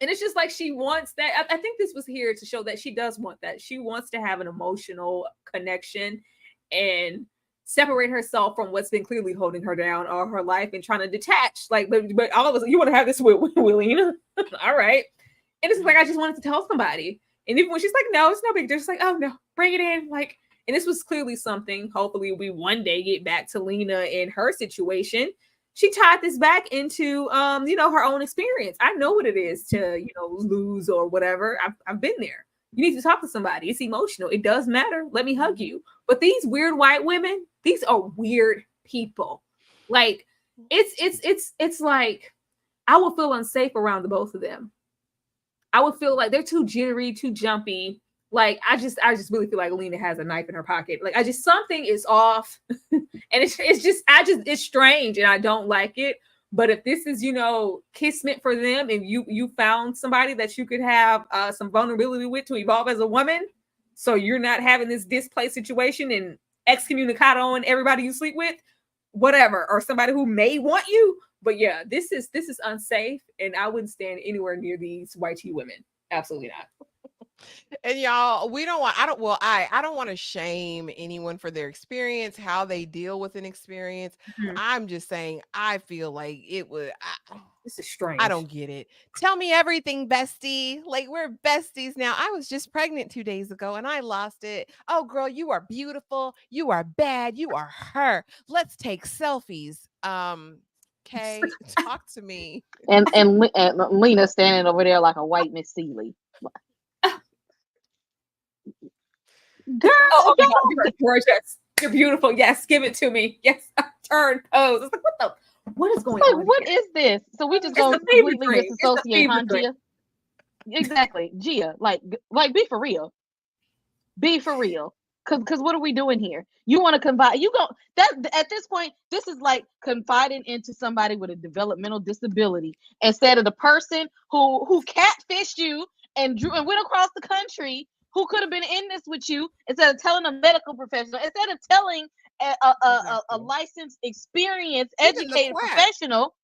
And it's just like she wants that. I think this was here to show that she does want that. She wants to have an emotional connection and separate herself from what's been clearly holding her down all her life and trying to detach. Like, but all of us, you want to have this with Lena? All right. And it's like, I just wanted to tell somebody. And even when she's like, no, it's no big deal. She's like, oh no, bring it in. Like, and this was clearly something. Hopefully we one day get back to Lena in her situation. She tied this back into, her own experience. I know what it is to, lose or whatever. I've been there. You need to talk to somebody. It's emotional. It does matter. Let me hug you. But these weird white women, these are weird people. Like, it's like, I would feel unsafe around the both of them. I would feel like they're too jittery, too jumpy. Like, I just really feel like Lena has a knife in her pocket. Like, something is off. And it's strange and I don't like it. But if this is, kismet for them and you found somebody that you could have some vulnerability with to evolve as a woman, so you're not having this displaced situation and excommunicado on everybody you sleep with, whatever, or somebody who may want you. But yeah, this is unsafe, and I wouldn't stand anywhere near these white tea women. Absolutely not. And y'all, I don't want to shame anyone for their experience, how they deal with an experience. Mm-hmm. I'm just saying, I feel like this is strange. I don't get it. Tell me everything, bestie. Like, we're besties now. I was just pregnant 2 days ago and I lost it. Oh, girl, you are beautiful. You are bad. You are her. Let's take selfies. Okay, talk to me. And Lena standing over there like a white Miss Seeley. Girl, you're gorgeous. You're beautiful. Yes, give it to me. Yes, turn, pose. It's like, what is going on? What is this? So we just go completely disassociate, huh, Gia? Exactly, Gia. Like, be for real. Be for real. Cause what are we doing here? You want to confide? At this point, this is like confiding into somebody with a developmental disability instead of the person who catfished you and went across the country, who could have been in this with you, instead of telling a medical professional, instead of telling a licensed, experienced, educated professional.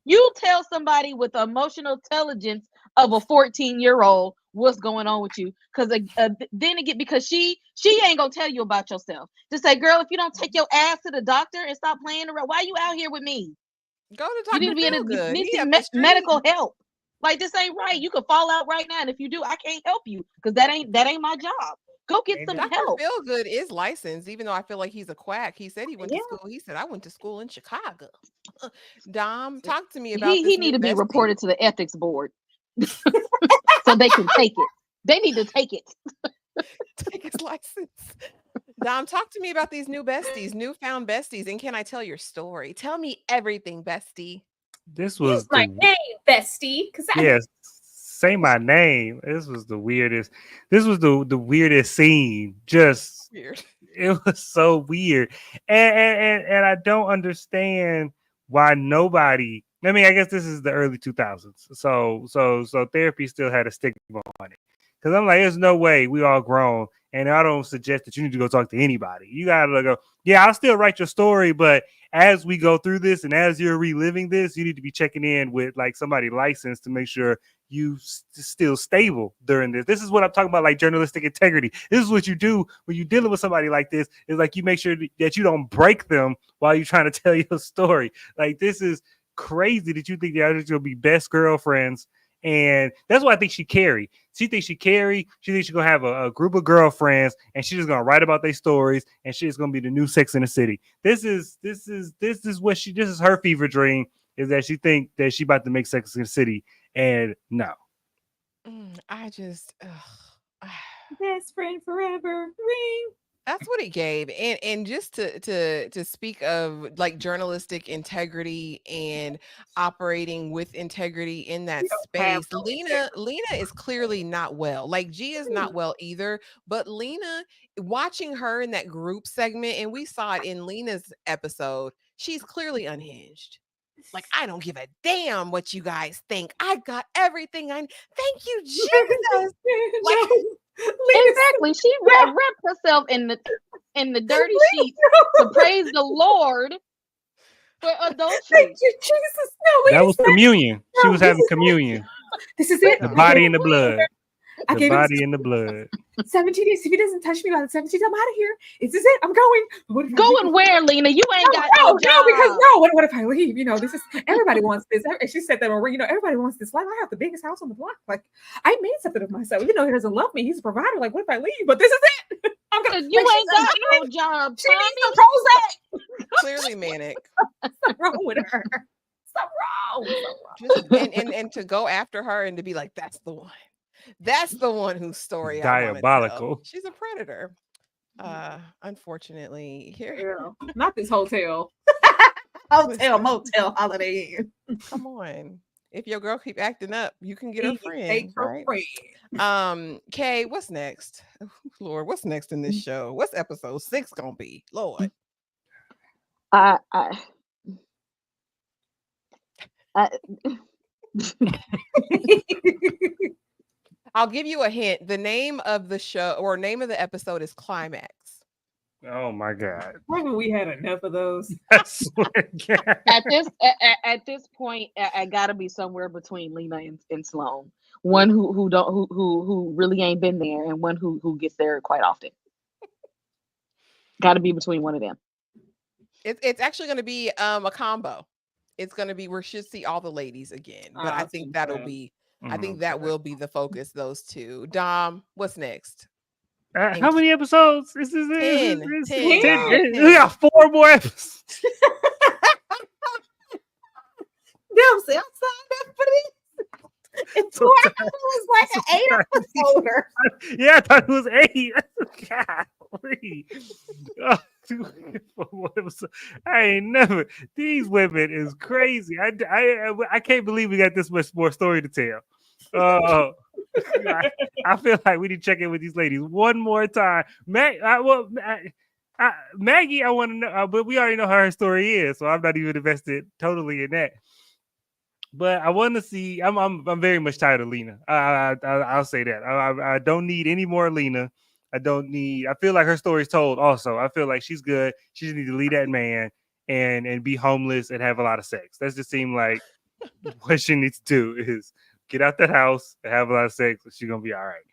You tell somebody with emotional intelligence of a 14-year-old what's going on with you. Because then again, because she ain't gonna tell you about yourself. Just say, girl, if you don't take your ass to the doctor and stop playing around, why you out here with me? Go to You need Dr. to be in you Feelgood. need He to up get the street. medical help. Like, this ain't right. You could fall out right now, and if you do, I can't help you because that ain't my job. Go get some Dr. help. Feelgood is licensed, even though I feel like he's a quack. He said he went to Yeah. school. He said, I went to school in Chicago. Dom, talk to me about He this need new to be bestie. reported to the ethics board so they can take it. They need to take it. Take his license. Dom, talk to me about these newfound besties, and can I tell your story? Tell me everything, bestie. This Use was my the name, bestie. Because yes. Say my name. This was the weirdest. This was the weirdest scene. Just Weird. it was so weird, and I don't understand why nobody. I mean, I guess this is the early 2000s, so therapy still had a stigma on it. Because I'm like, there's no way we all grown, and I don't suggest that you need to go talk to anybody. You gotta go. Yeah, I'll still write your story, but as we go through this and as you're reliving this, you need to be checking in with like somebody licensed to make sure you still stable during this. This is what I'm talking about, like journalistic integrity. This is what you do when you're dealing with somebody like this. Is like you make sure that you don't break them while you're trying to tell your story. Like, this is crazy that you think they're just gonna be best girlfriends. And that's what I think she carry. She thinks she thinks she's gonna have a group of girlfriends and she's just gonna write about their stories and she's gonna be the new Sex in the City. This is her fever dream, is that she think that she about to make Sex in the City. And no. I just Best friend forever. Ring. that's what it gave. And just to speak of like journalistic integrity and operating with integrity in that space, Lena is clearly not well. Like, Gia's not well either, but Lena, watching her in that group segment, and we saw it in Lena's episode, she's clearly unhinged. Like, I don't give a damn what you guys think. I got everything I thank you, Jesus. Like, Exactly. She wrapped herself in the dirty sheets to praise the Lord for adultery. Thank you, Jesus. No, That was communion. She No, was this having is it. communion. This is it. The body and the blood. I The gave him body and the blood. 17 days. If he doesn't touch me by the 17th, I'm out of here. This is it. I'm going. What if I Going leave? where, Lena? You ain't got no job. No, because what if I leave? You know, this is everybody wants this. And she said that, you know, everybody wants this life. I have the biggest house on the block. Like, I made something of myself. Even though he doesn't love me, he's a provider. Like, what if I leave? But this is it. I'm gonna. You ain't got no job. She needs some Prozac. clearly manic. What's wrong with her? Something wrong. Just, and to go after her and to be like, that's the one. That's the one whose story I wanna tell. Diabolical. She's a predator. Unfortunately, here. Yeah, not this hotel. Hotel, motel, Holiday Inn. Come on. If your girl keep acting up, you can get her friend. Take her Right? friend. Kay, what's next? Lord, what's next in this show? What's episode 6 gonna be? Lord. I'll give you a hint. The name of the show or name of the episode is Climax. Oh my God. Haven't we had enough of those? I swear to God. At this point, I gotta be somewhere between Lena and Sloan. One who really ain't been there, and one who gets there quite often. Got to be between one of them. It's actually going to be a combo. It's going to be we should see all the ladies again, but I think that'll be. I think that will be the focus. Those two. Dom, what's next? How many episodes? This is 10. We got 4 more episodes. Damn, see, I'm signed up for this. It's 4 hours, like an 8 episode. Yeah, I thought it was 8. Golly. I ain't never. These women is crazy. I can't believe we got this much more story to tell. I feel like we need to check in with these ladies one more time. Maggie, I want to know, but we already know how her story is, so I'm not even invested totally in that. But I want to see. I'm very much tired of Lena. I'll say that. I don't need any more Lena. I feel like her story's told. Also, I feel like she's good. She just needs to leave that man and be homeless and have a lot of sex. That just seems like what she needs to do is get out that house and have a lot of sex. She's gonna be all right.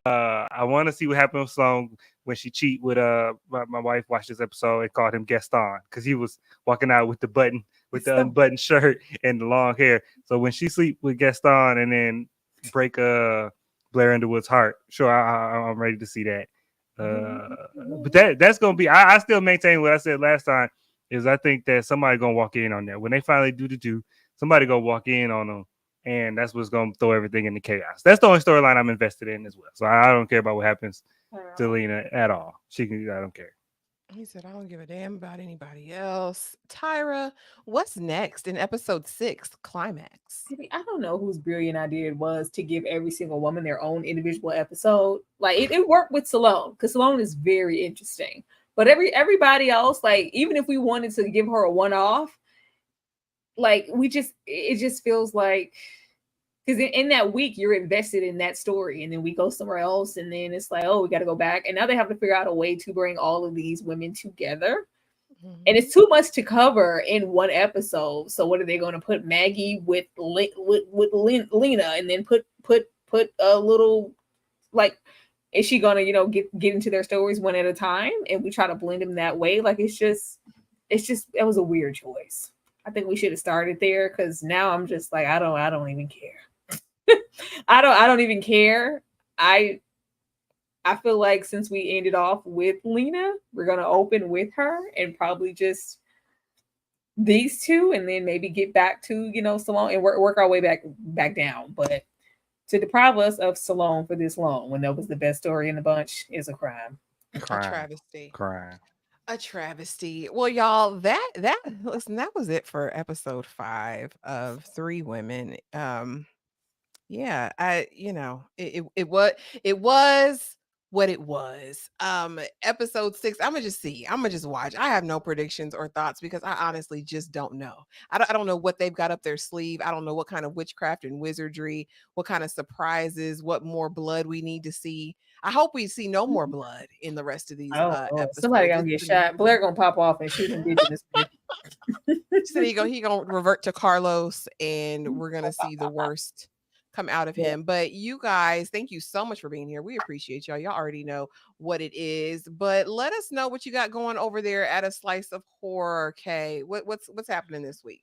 I want to see what happened with Sloan when she cheat with my wife watched this episode and called him Gaston because he was walking out with the unbuttoned shirt and the long hair. So when she sleep with Gaston and then break Blair Underwood's heart, sure, I'm ready to see that. But that's gonna be. I still maintain what I said last time. Is I think that somebody gonna walk in on that when they finally do. Somebody gonna walk in on them. And that's what's going to throw everything into chaos. That's the only storyline I'm invested in as well. So I don't care about what happens to Lena at all. I don't care. He said, I don't give a damn about anybody else. Tyra, what's next in episode 6, Climax? I don't know whose brilliant idea it was to give every single woman their own individual episode. Like it worked with Sloan because Sloan is very interesting. But everybody else, like even if we wanted to give her a one-off, like it just feels like because in that week you're invested in that story and then we go somewhere else and then it's like, oh, we got to go back and now they have to figure out a way to bring all of these women together and it's too much to cover in one episode. So what are they going to put Maggie with Lena and then put a little like, is she going to get into their stories one at a time and we try to blend them that way? Like it's just it was a weird choice. I think we should have started there because now I'm just like I don't even care. I don't even care. I feel like since we ended off with Lena, we're gonna open with her and probably just these two, and then maybe get back to Sloan and work our way back down. But to deprive us of Sloan for this long when that was the best story in the bunch is a crime. A travesty. Crime. A travesty. Well, y'all, listen, that was it for episode 5 of 3 Women. Yeah, it was what it was. Episode 6, I'm gonna just watch. I have no predictions or thoughts because I honestly just don't know. I don't know what they've got up their sleeve. I don't know what kind of witchcraft and wizardry, what kind of surprises, what more blood we need to see. I hope we see no more blood in the rest of these episodes. Somebody gonna get shot. Blair gonna pop off and shoot indigenous people. So he gonna revert to Carlos and we're gonna see the worst come out of him. But you guys, thank you so much for being here. We appreciate y'all. Y'all already know what it is, but let us know what you got going over there at A Slice of Horror. Kay, what's happening this week?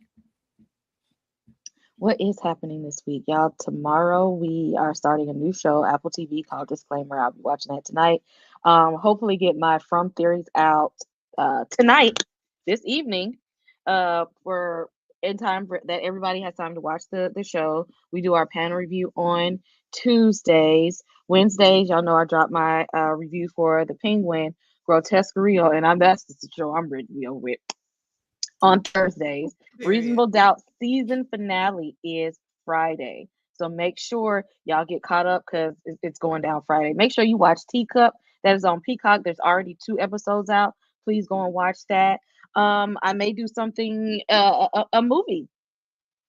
What is happening this week, y'all? Tomorrow we are starting a new show, Apple TV, called Disclaimer. I'll be watching that tonight. Hopefully get my From Theories out tonight, this evening, for in time for that everybody has time to watch the show. We do our panel review on Tuesdays. Wednesdays, y'all know I dropped my review for The Penguin, Grotesque Real, and that's the show I'm ready to be over with. On Thursdays, Reasonable Doubt season finale is Friday. So make sure y'all get caught up because it's going down Friday. Make sure you watch Teacup. That is on Peacock. There's already 2 episodes out. Please go and watch that. I may do something, a movie.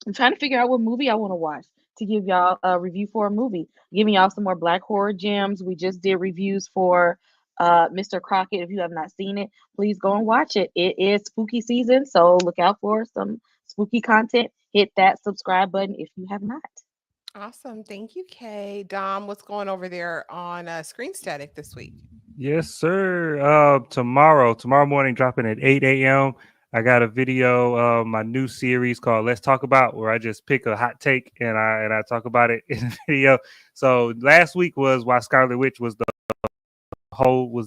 I'm trying to figure out what movie I want to watch to give y'all a review for a movie. Giving y'all some more Black horror gems. We just did reviews for Mr. Crockett. If you have not seen it, please go and watch it. It is spooky season, so look out for some spooky content. Hit that subscribe button if you have not. Awesome. Thank you, Kay. Dom, what's going over there on Screen Static this week? Yes, sir. Tomorrow morning, dropping at 8 a.m. I got a video of my new series called Let's Talk About, where I just pick a hot take and I talk about it in the video. So last week was why Scarlet Witch was the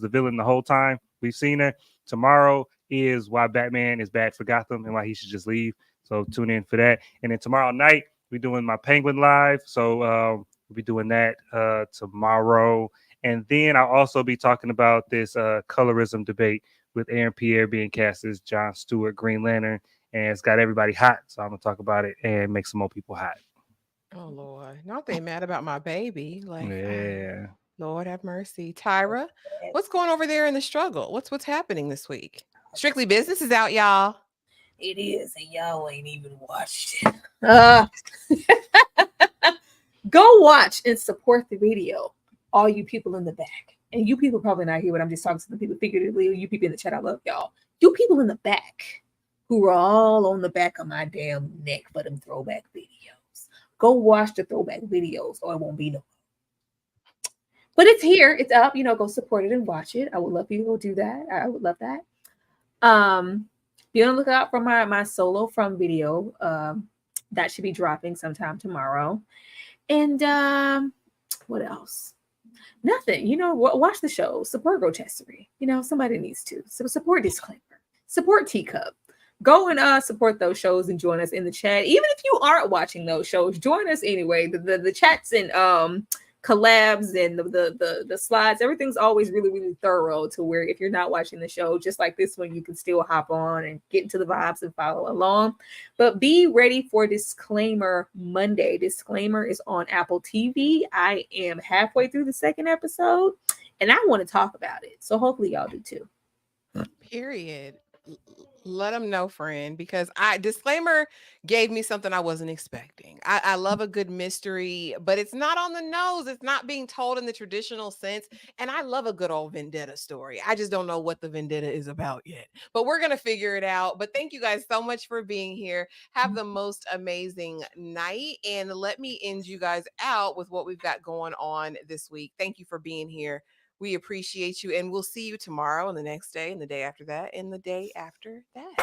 villain the whole time. We've seen her. Tomorrow is why Batman is bad for Gotham and why he should just leave. So tune in for that. And then tomorrow night we're doing my Penguin Live. So we'll be doing that tomorrow. And then I'll also be talking about this colorism debate with Aaron Pierre being cast as Jon Stewart, Green Lantern, and it's got everybody hot. So I'm gonna talk about it and make some more people hot. Oh Lord, not they mad about my baby? Like, yeah. Lord have mercy. Tyra, what's going over there in the struggle? What's happening this week? Strictly Business is out, y'all. It is, and y'all ain't even watched it. Go watch and support the video. All you people in the back. And you people probably not here, but I'm just talking to the people figuratively. You people in the chat, I love y'all. You people in the back who are all on the back of my damn neck for them throwback videos. go watch the throwback videos, or it won't be no. But it's here, it's up. Go support it and watch it. I would love for you to go do that. I would love that. Be on the lookout for my solo from video. That should be dropping sometime tomorrow. And what else? Nothing. Watch the show. Support Grotessery. Somebody needs to. So support Disclaimer. Support Teacup. Go and support those shows and join us in the chat. Even if you aren't watching those shows, join us anyway. The chats and collabs and the slides, everything's always really, really thorough, to where if you're not watching the show, just like this one, you can still hop on and get into the vibes and follow along. But be ready for Disclaimer Monday. Disclaimer is on Apple TV. I am halfway through the second episode and I want to talk about it. So hopefully y'all do too. Period. Let them know, friend, because Disclaimer gave me something I wasn't expecting. I love a good mystery, but it's not on the nose. It's not being told in the traditional sense. And I love a good old vendetta story. I just don't know what the vendetta is about yet, but we're going to figure it out. But thank you guys so much for being here. Have the most amazing night. And let me end you guys out with what we've got going on this week. Thank you for being here. We appreciate you, and we'll see you tomorrow and the next day and the day after that and the day after that.